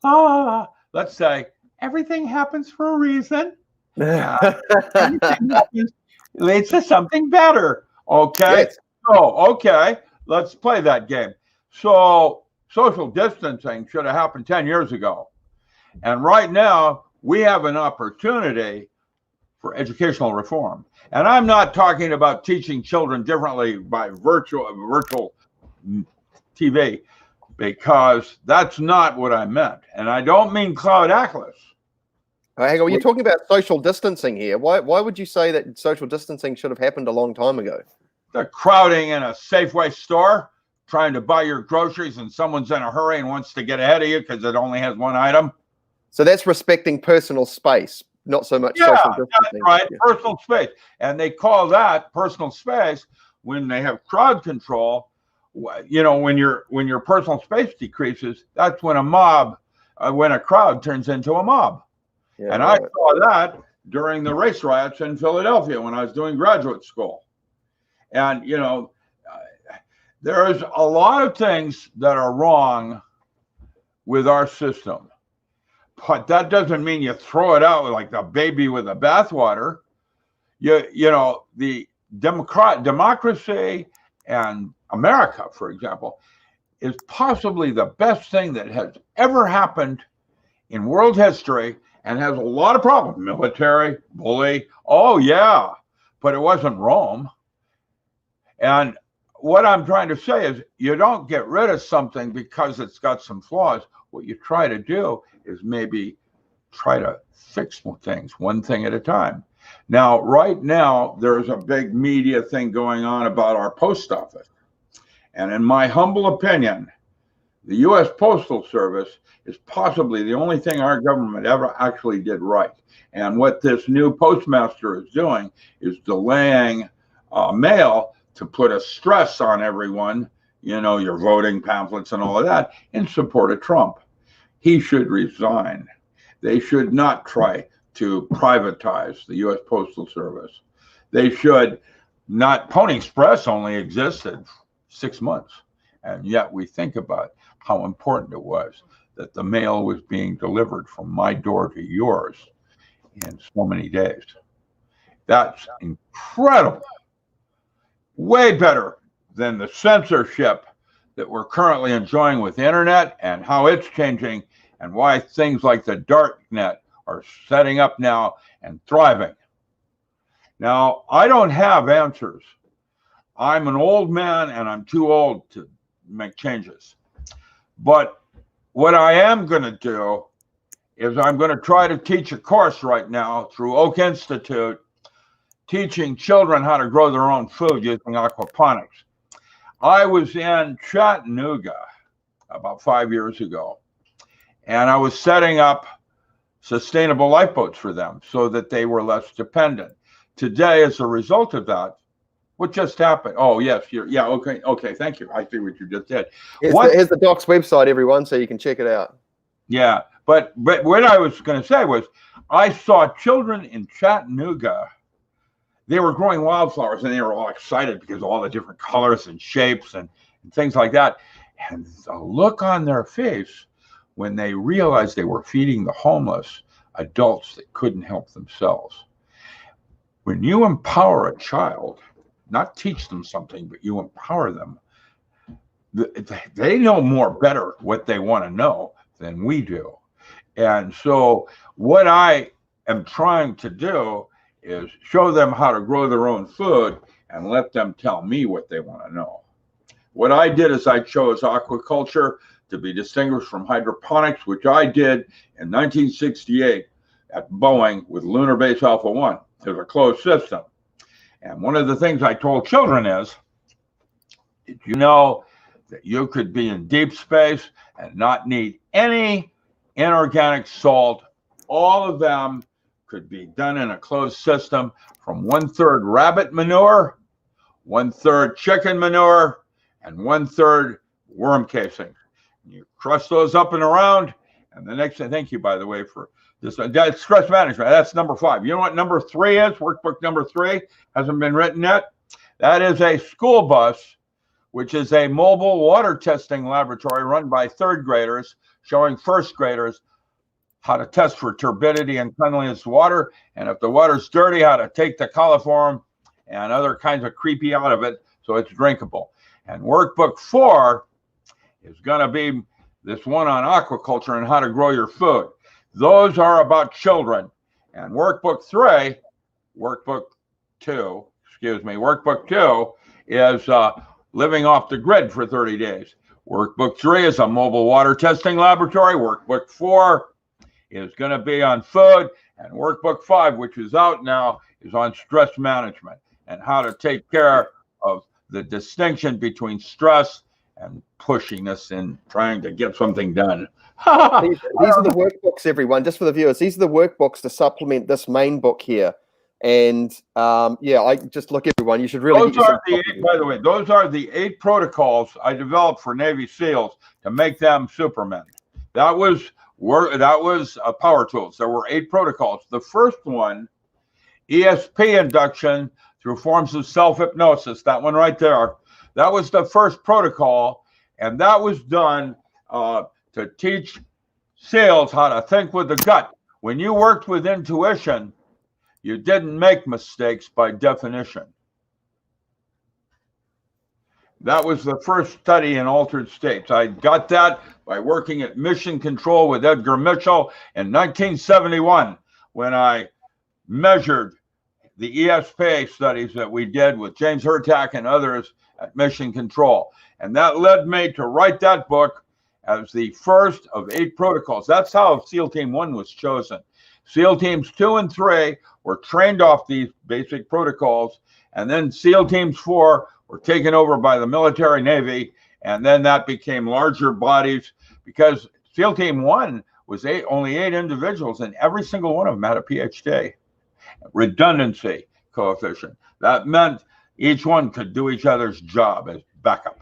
Let's say everything happens for a reason. Everything happens leads to something better. Okay. Yes. So, okay, let's play that game. So social distancing should have happened 10 years ago. And right now, we have an opportunity for educational reform. And I'm not talking about teaching children differently by virtual TV, because that's not what I meant. And I don't mean Cloud Atlas. Hang on, you're talking about social distancing here. Why would you say that social distancing should have happened a long time ago? The crowding in a Safeway store, trying to buy your groceries, and someone's in a hurry and wants to get ahead of you because it only has one item. So that's respecting personal space, not so much social distancing. That's right, personal space. And they call that personal space when they have crowd control. You know, when your personal space decreases, that's when when a crowd turns into a mob. Yeah, and I saw that during the race riots in Philadelphia when I was doing graduate school. And, you know, there's a lot of things that are wrong with our system. But that doesn't mean you throw it out like the baby with the bathwater. You know, the democracy and America, for example, is possibly the best thing that has ever happened in world history, and has a lot of problems. Military, bully, oh yeah, but it wasn't Rome. And what I'm trying to say is you don't get rid of something because it's got some flaws. What you try to do is maybe try to fix things one thing at a time. Now, right now, there's a big media thing going on about our post office. And in my humble opinion, the U.S. Postal Service is possibly the only thing our government ever actually did right. And what this new postmaster is doing is delaying mail to put a stress on everyone, you know, your voting pamphlets and all of that, in support of Trump. He should resign. They should not try to privatize the U.S. Postal Service. They should not. Pony Express only existed 6 months, and yet we think about how important it was that the mail was being delivered from my door to yours in so many days. That's incredible. Way better than the censorship that we're currently enjoying with the internet and how it's changing, and why things like the dark net are setting up now and thriving. Now, I don't have answers. I'm an old man and I'm too old to make changes. But what I am going to do is I'm going to try to teach a course right now through Oak Institute, teaching children how to grow their own food using aquaponics. I was in Chattanooga about 5 years ago, and I was setting up sustainable lifeboats for them so that they were less dependent. today as a result of that. What just happened? Oh, yes. Yeah. Okay. Okay. Thank you. I see what you just did. Here's the doc's website, everyone, so you can check it out. Yeah. But what I was going to say was I saw children in Chattanooga. They were growing wildflowers and they were all excited because of all the different colors and shapes and things like that. And the look on their face when they realized they were feeding the homeless adults that couldn't help themselves. When you empower a child, not teach them something, but you empower them, they know more better what they want to know than we do. And so what I am trying to do is show them how to grow their own food and let them tell me what they want to know. What I did is I chose aquaculture to be distinguished from hydroponics, which I did in 1968 at Boeing with Lunar Base Alpha 1. It was a closed system. And one of the things I told children is, did you know that you could be in deep space and not need any inorganic salt? All of them could be done in a closed system from 1/3 rabbit manure, 1/3 chicken manure, and 1/3 worm casing. You crush those up and around, and the next thing, thank you, by the way, for this. That's stress management. That's number 5. You know what number 3 is? Workbook number 3 hasn't been written yet. That is a school bus, which is a mobile water testing laboratory run by 3rd graders, showing 1st graders how to test for turbidity and cleanliness of water, and if the water's dirty, how to take the coliform and other kinds of creepy out of it so it's drinkable. And workbook 4 is going to be this one on aquaculture and how to grow your food. Those are about children. And workbook 2 is living off the grid for 30 days. Workbook 3 is a mobile water testing laboratory. Workbook 4 is going to be on food. And workbook 5, which is out now, is on stress management and how to take care of the distinction between stress and pushiness and trying to get something done. These are the workbooks, everyone, just for the viewers. These are the workbooks to supplement this main book here. And yeah, I just look, everyone, you should really. By the way, those are the 8 protocols I developed for Navy SEALs to make them Supermen. That was power tools. There were 8 protocols. The first one, ESP induction through forms of self-hypnosis, that one right there. That was the first protocol, and that was done to teach SEALs how to think with the gut. When you worked with intuition, you didn't make mistakes by definition. That was the first study in altered states. I got that by working at Mission Control with Edgar Mitchell in 1971 when I measured the ESP studies that we did with James Hurtak and others at Mission Control. And that led me to write that book as the first of 8 protocols. That's how SEAL Team 1 was chosen. SEAL Teams 2 and 3 were trained off these basic protocols, and then SEAL Teams 4 were taken over by the military Navy, and then that became larger bodies because SEAL Team 1 was only 8 individuals, and every single one of them had a PhD. Redundancy coefficient. That meant each one could do each other's job as backup.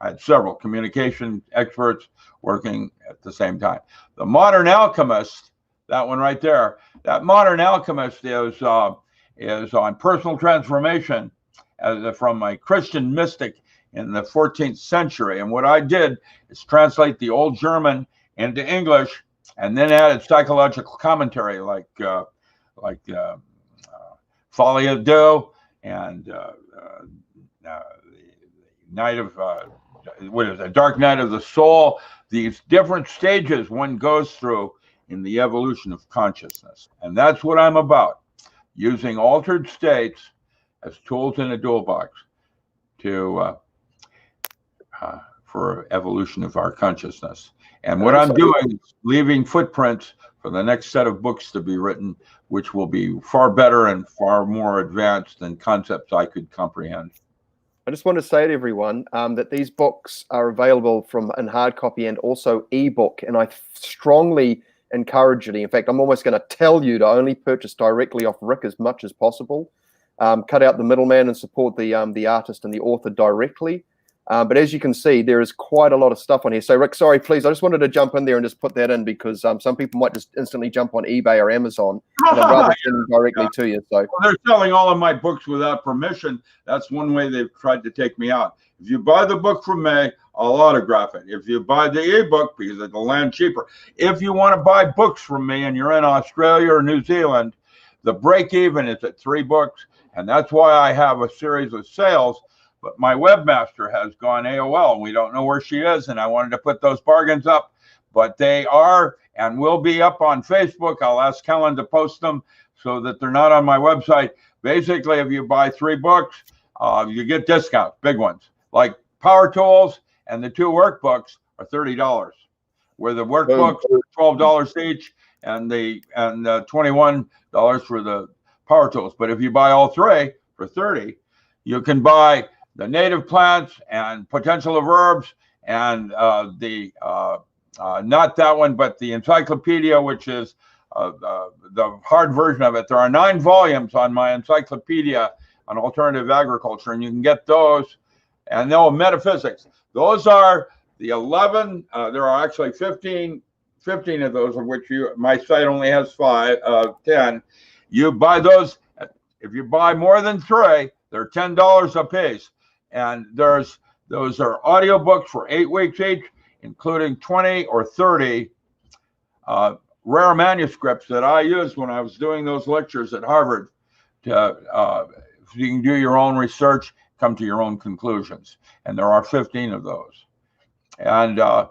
I had several communication experts working at the same time. The modern alchemist, that one right there, that modern alchemist is on personal transformation from a Christian mystic in the 14th century. And what I did is translate the old German into English and then added psychological commentary like Folly of Doe and Dark Night of the Soul. These different stages one goes through in the evolution of consciousness. And that's what I'm about, using altered states as tools in a toolbox for evolution of our consciousness. And what I'm doing is leaving footprints for the next set of books to be written, which will be far better and far more advanced than concepts I could comprehend. I just want to say to everyone that these books are available in hard copy and also ebook, and I strongly encourage it. In fact, I'm almost going to tell you to only purchase directly off Rick as much as possible. Cut out the middleman and support the artist and the author directly. But as you can see, there is quite a lot of stuff on here. So Rick, sorry, please, I just wanted to jump in there and just put that in because some people might just instantly jump on eBay or Amazon, and I'd rather send them directly to you. So well, they're selling all of my books without permission. That's one way they've tried to take me out. If you buy the book from me, I'll autograph it. If you buy the ebook, because it'll land cheaper. If you want to buy books from me and you're in Australia or New Zealand, the break even is at 3 books. And that's why I have a series of sales. But my webmaster has gone AOL. We don't know where she is. And I wanted to put those bargains up. But they are and will be up on Facebook. I'll ask Helen to post them so that they're not on my website. Basically, if you buy 3 books, you get discounts, big ones. Like Power Tools and the 2 workbooks are $30, where the workbooks are $12 each and the $21 for the Power Tools. But if you buy all 3 for $30, you can buy the native plants and potential of herbs and not that one, but the encyclopedia, which is the hard version of it. There are 9 volumes on my encyclopedia on alternative agriculture, and you can get those. And no, metaphysics. Those are the 11. There are actually 15 of those, of which my site only has 10. You buy those. If you buy more than 3, they're $10 a piece. And those are audiobooks for 8 weeks each, including 20 or 30 rare manuscripts that I used when I was doing those lectures at Harvard. You can do your own research, come to your own conclusions. And there are 15 of those. And I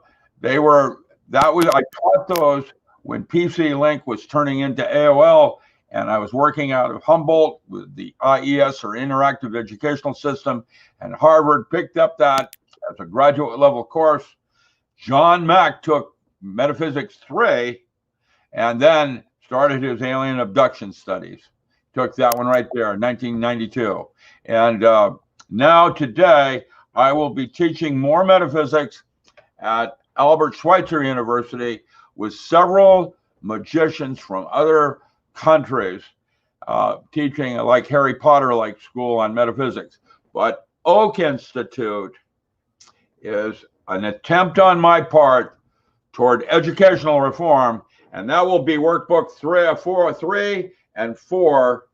taught those when PC Link was turning into AOL, and I was working out of Humboldt with the IES, or Interactive Educational System, and Harvard picked up that as a graduate level course. John Mack took Metaphysics 3 and then started his alien abduction studies. Took that one right there in 1992. And now today, I will be teaching more metaphysics at Albert Schweitzer University with several magicians from other countries teaching, like Harry Potter-like school on metaphysics. But Oak Institute is an attempt on my part toward educational reform, and that will be workbook 3 and 4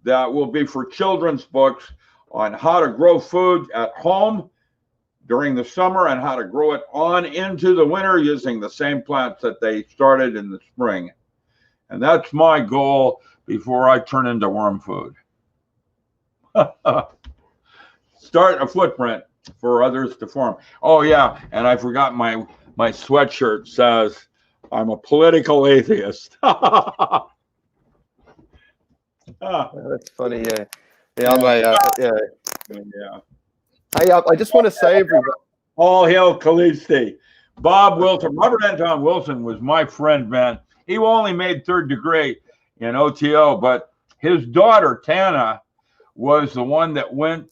that will be for children's books on how to grow food at home during the summer and how to grow it on into the winter using the same plants that they started in the spring. And that's my goal before I turn into worm food. Start a footprint for others to form. Oh yeah, and I forgot my sweatshirt says I'm a political atheist. That's funny, yeah. Yeah. Hey, I just want to say, everybody, all hail Callisti. Bob Wilson, Robert Anton Wilson was my friend, man. He only made 3rd degree in OTO, but his daughter, Tana, was the one that went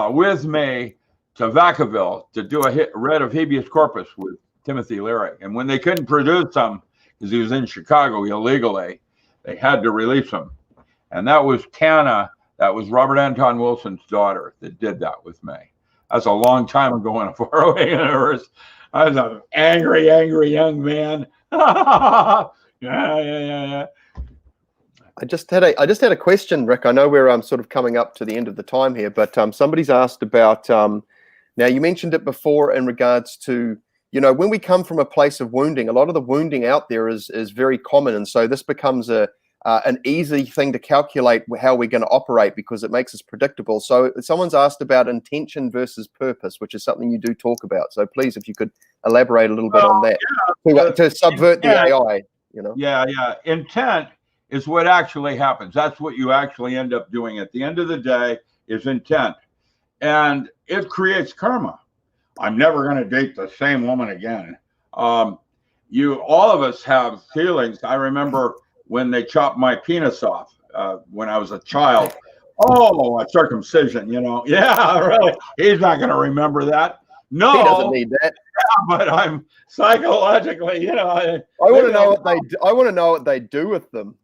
with me to Vacaville to do a read of habeas corpus with Timothy Leary. And when they couldn't produce him, because he was in Chicago illegally, they had to release him. And that was Tana, that was Robert Anton Wilson's daughter that did that with me. That's a long time ago in a faraway universe. I was an angry young man. Yeah. I just had a question, Rick. I know we're sort of coming up to the end of the time here, but somebody's asked about. Now you mentioned it before in regards to, when we come from a place of wounding, a lot of the wounding out there is very common, and so this becomes an easy thing to calculate how we're going to operate because it makes us predictable. So someone's asked about intention versus purpose, which is something you do talk about. So please, if you could elaborate a little bit on that to subvert the AI. Yeah. Intent is what actually happens. That's what you actually end up doing at the end of the day is intent. And it creates karma. I'm never going to date the same woman again. All of us have feelings. I remember when they chopped my penis off when I was a child. Oh, a circumcision, Yeah, really. He's not going to remember that. No, He doesn't need that. but I'm psychologically, I want to know what they do. I want to know what they do with them.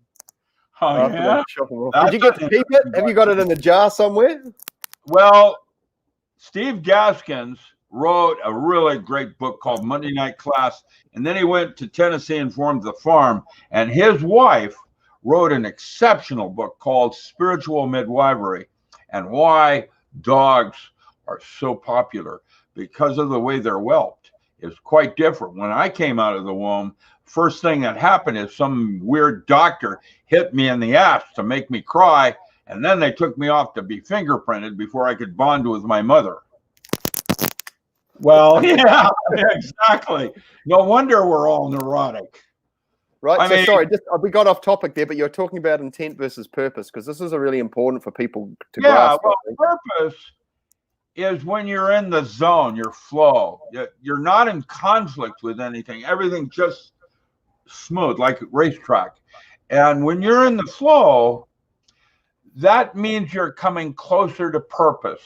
Oh, After yeah? they chop them off. Did you get to keep it? Have you got it in a jar somewhere? Well, Steve Gaskins wrote a really great book called Monday Night Class, and then he went to Tennessee and formed the farm. And his wife wrote an exceptional book called Spiritual Midwifery and Why Dogs Are So Popular, because of the way they're whelped is quite different. When I came out of the womb, first thing that happened is some weird doctor hit me in the ass to make me cry, and then they took me off to be fingerprinted before I could bond with my mother. Well, yeah, exactly. No wonder we're all neurotic. Right. Sorry, we got off topic there, but you're talking about intent versus purpose, because this is a really important for people to grasp. Well, purpose is when you're in the zone, your flow. You're not in conflict with anything. Everything just smooth, like a racetrack. And when you're in the flow, that means you're coming closer to purpose.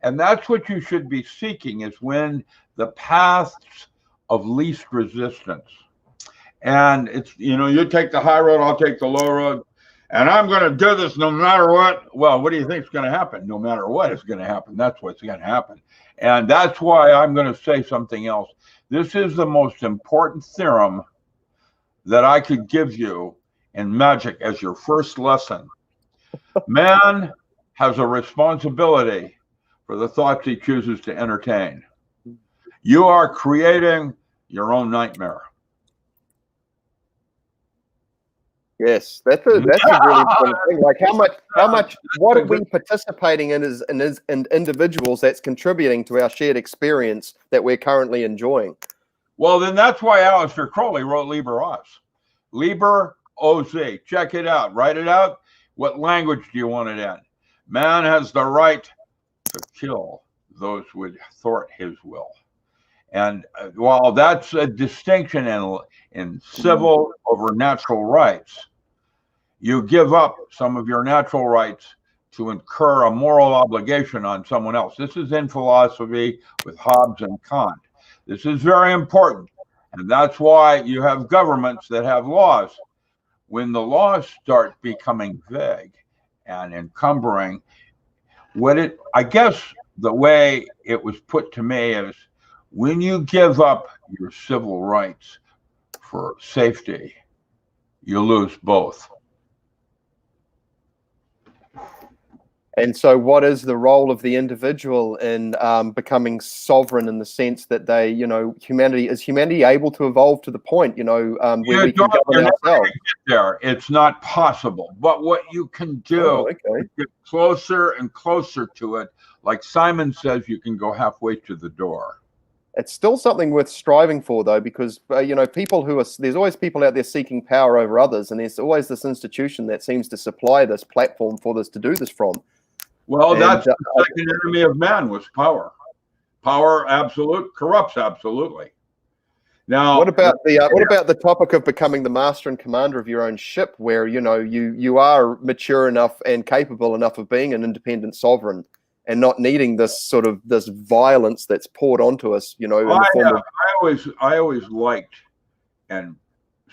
And that's what you should be seeking, is when the paths of least resistance. And it's, you take the high road, I'll take the low road, and I'm going to do this no matter what. Well, what do you think is going to happen? No matter what is going to happen. That's what's going to happen. And that's why I'm going to say something else. This is the most important theorem that I could give you in magic as your first lesson. Man has a responsibility for the thoughts he chooses to entertain. You are creating your own nightmare. Yes, that's a really important thing. Like what are we participating in as individuals that's contributing to our shared experience that we're currently enjoying? Well, then that's why Aleister Crowley wrote Liber Oz. Liber Oz. Check it out. Write it out. What language do you want it in? Man has the right to kill those who would thwart his will. And while that's a distinction in civil over natural rights, you give up some of your natural rights to incur a moral obligation on someone else. This is in philosophy with Hobbes and Kant. This is very important. And that's why you have governments that have laws. When the laws start becoming vague and encumbering, I guess the way it was put to me is, when you give up your civil rights for safety, you lose both. And so what is the role of the individual in becoming sovereign, in the sense that they, is humanity able to evolve to the point, where we can govern ourselves? There, it's not possible. But what you can do is get closer and closer to it. Like Simon says, you can go halfway to the door. It's still something worth striving for, though, because, there's always people out there seeking power over others, and there's always this institution that seems to supply this platform for this to do this from. Well, that's the second enemy of man, was power. Power corrupts absolutely. Now, what about the topic of becoming the master and commander of your own ship, where you are mature enough and capable enough of being an independent sovereign and not needing this violence that's poured onto us, in the form of... I always liked and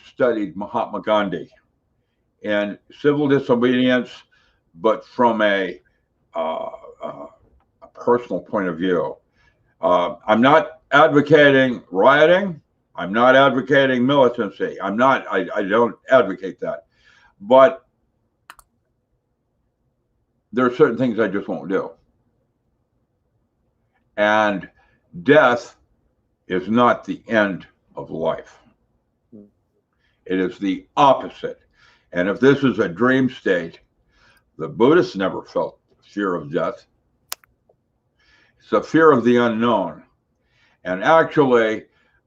studied Mahatma Gandhi and civil disobedience, but from a personal point of view. I'm not advocating rioting. I'm not advocating militancy. I don't advocate that. But there are certain things I just won't do. And death is not the end of life. It is the opposite. And if this is a dream state, the Buddhists never felt fear of death. It's a fear of the unknown. And actually,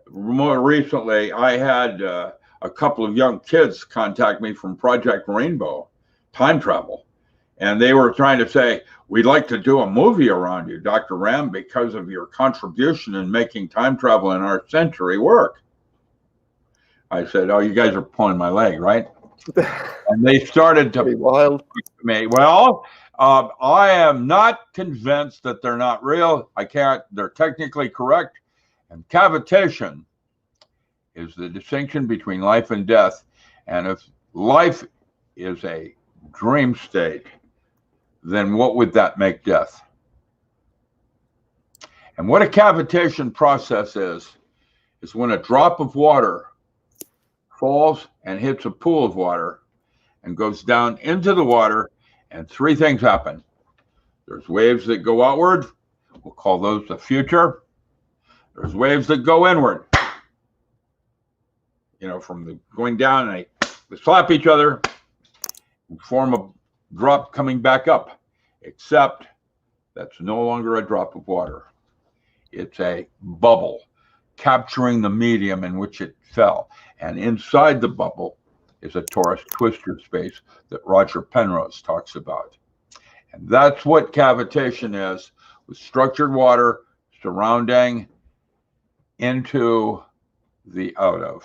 more recently, I had a couple of young kids contact me from Project Rainbow, time travel. And they were trying to say, we'd like to do a movie around you, Dr. Ram, because of your contribution in making time travel in our century work. I said, oh, you guys are pulling my leg, right? And they started to pretty wild. Me. Well, I am not convinced that they're not real. They're technically correct. And cavitation is the distinction between life and death. And if life is a dream state, then what would that make death? And what a cavitation process is when a drop of water falls and hits a pool of water and goes down into the water, and three things happen. There's waves that go outward. We'll call those the future. There's waves that go inward. From the going down, and they slap each other and form a drop coming back up, except that's no longer a drop of water. It's a bubble capturing the medium in which it fell. And inside the bubble is a torus twistor space that Roger Penrose talks about. And that's what cavitation is, with structured water surrounding into the out of.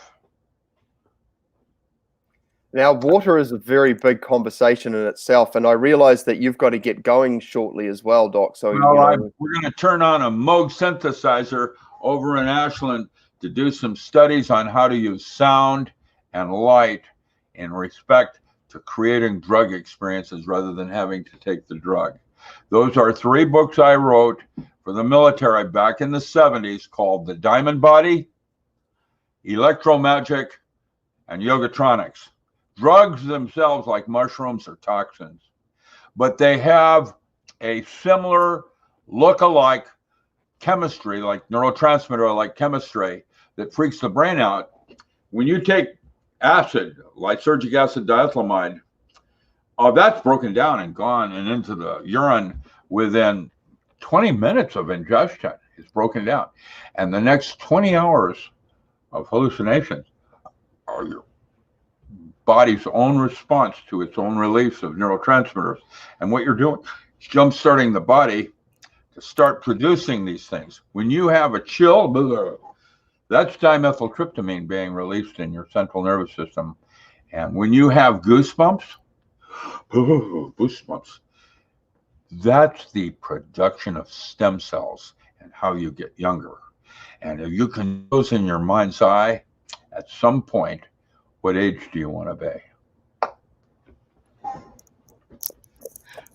Now, water is a very big conversation in itself, and I realize that you've got to get going shortly as well, Doc. So we're going to turn on a Moog synthesizer over in Ashland to do some studies on how to use sound and light in respect to creating drug experiences rather than having to take the drug. Those are 3 books I wrote for the military back in the 70s called The Diamond Body, Electromagic, and Yogatronics. Drugs themselves, like mushrooms, are toxins, but they have a similar look-alike chemistry, like neurotransmitter-like chemistry that freaks the brain out. When you take acid, lysergic acid diethylamide, that's broken down and gone and into the urine within 20 minutes of ingestion. It's broken down. And the next 20 hours of hallucinations are your body's own response to its own release of neurotransmitters. And what you're doing is jump-starting the body to start producing these things. When you have a chill, that's dimethyltryptamine being released in your central nervous system. And when you have goosebumps, that's the production of stem cells and how you get younger. And if you can do those in your mind's eye, at some point, what age do you want to be?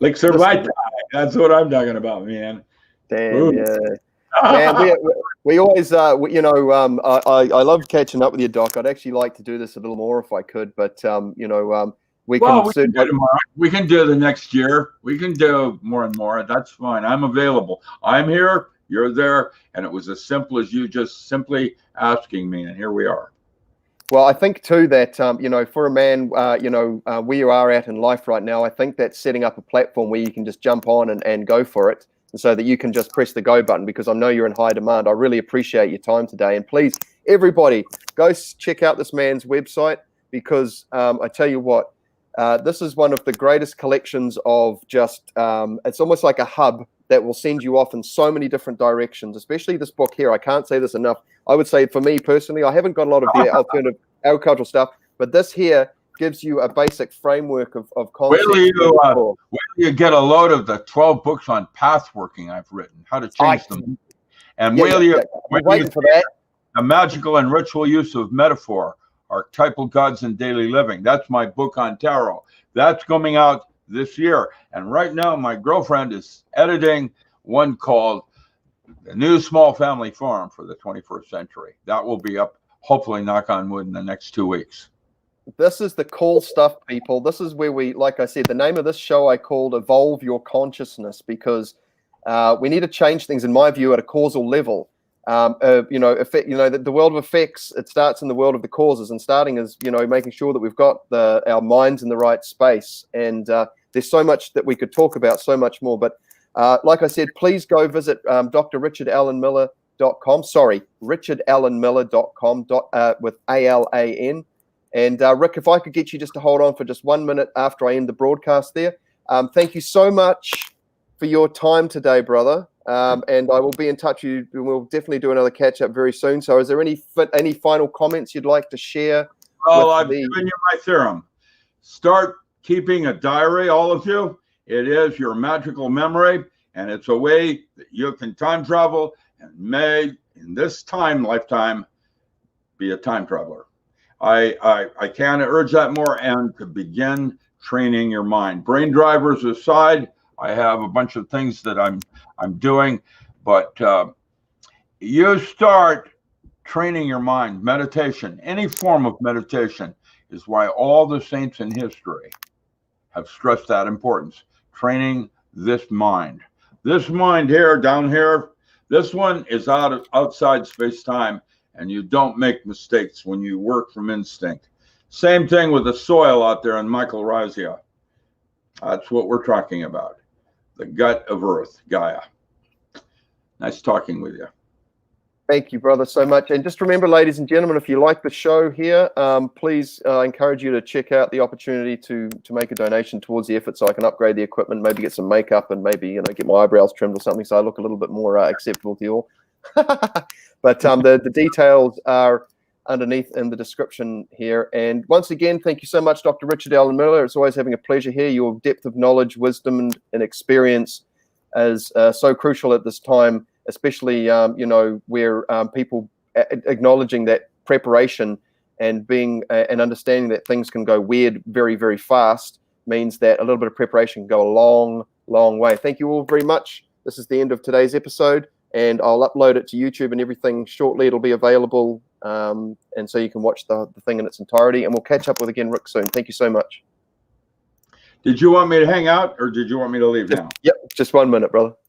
Elixir Vital. That's what I'm talking about, man. Damn, ooh. Yeah. Man, we always, I love catching up with you, Doc. I'd actually like to do this a little more if I could, but, we can do tomorrow. We can do the next year. We can do more and more. That's fine. I'm available. I'm here. You're there. And it was as simple as you just simply asking me, and here we are. Well, I think too that, for a man, where you are at in life right now, I think that setting up a platform where you can just jump on and go for it, and so that you can just press the go button, because I know you're in high demand. I really appreciate your time today. And please, everybody, go check out this man's website, because I tell you what, this is one of the greatest collections of just, it's almost like a hub that will send you off in so many different directions, especially this book here. I can't say this enough. I would say for me personally, I haven't got a lot of the alternative agricultural stuff, but this here gives you a basic framework of concepts. Wait till you get a load of the 12 books on path working I've written, how to change them. And waiting for that. The magical and ritual use of metaphor, archetypal gods in daily living. That's my book on tarot. That's coming out this year. And right now, my girlfriend is editing one called The New Small Family Farm for the 21st Century. That will be up, hopefully, knock on wood, in the next 2 weeks. This is the cool stuff, people. This is where we, like I said, the name of this show I called Evolve Your Consciousness, because we need to change things, in my view, at a causal level. The world of effects, it starts in the world of the causes, and starting is, making sure that we've got our minds in the right space. And there's so much that we could talk about, so much more. But like I said, please go visit drrichardallenmiller.com. Sorry, richardallenmiller.com with ALAN. And Rick, if I could get you just to hold on for just 1 minute after I end the broadcast there. Thank you so much for your time today, brother. And I will be in touch with you. We'll definitely do another catch up very soon. So is there any final comments you'd like to share? Well, I've given you my theorem. Start keeping a diary, all of you, It is your magical memory, and it's a way that you can time travel and may, in this lifetime, be a time traveler. I can't urge that more, and to begin training your mind. Brain drivers aside, I have a bunch of things that I'm doing, but you start training your mind. Meditation, any form of meditation, is why all the saints in history have stressed that importance. Training this mind. This mind here, down here, this one is outside space-time, and you don't make mistakes when you work from instinct. Same thing with the soil out there in Mycorrhiza. That's what we're talking about. The gut of Earth, Gaia. Nice talking with you. Thank you, brother, so much. And just remember, ladies and gentlemen, if you like the show here, please encourage you to check out the opportunity to make a donation towards the effort so I can upgrade the equipment, maybe get some makeup, and maybe get my eyebrows trimmed or something so I look a little bit more acceptable to you all. But the details are underneath in the description here. And once again, thank you so much, Dr. Richard Allen Miller. It's always having a pleasure here. Your depth of knowledge, wisdom, and experience is so crucial at this time, especially where people acknowledging that preparation and being and understanding that things can go weird very, very fast means that a little bit of preparation can go a long, long way. Thank you all very much. This is the end of today's episode, and I'll upload it to YouTube and everything shortly. It'll be available, and so you can watch the thing in its entirety, and we'll catch up with again Rick soon. Thank you so much. Did you want me to hang out, or did you want me to leave now? Yep, just 1 minute, brother.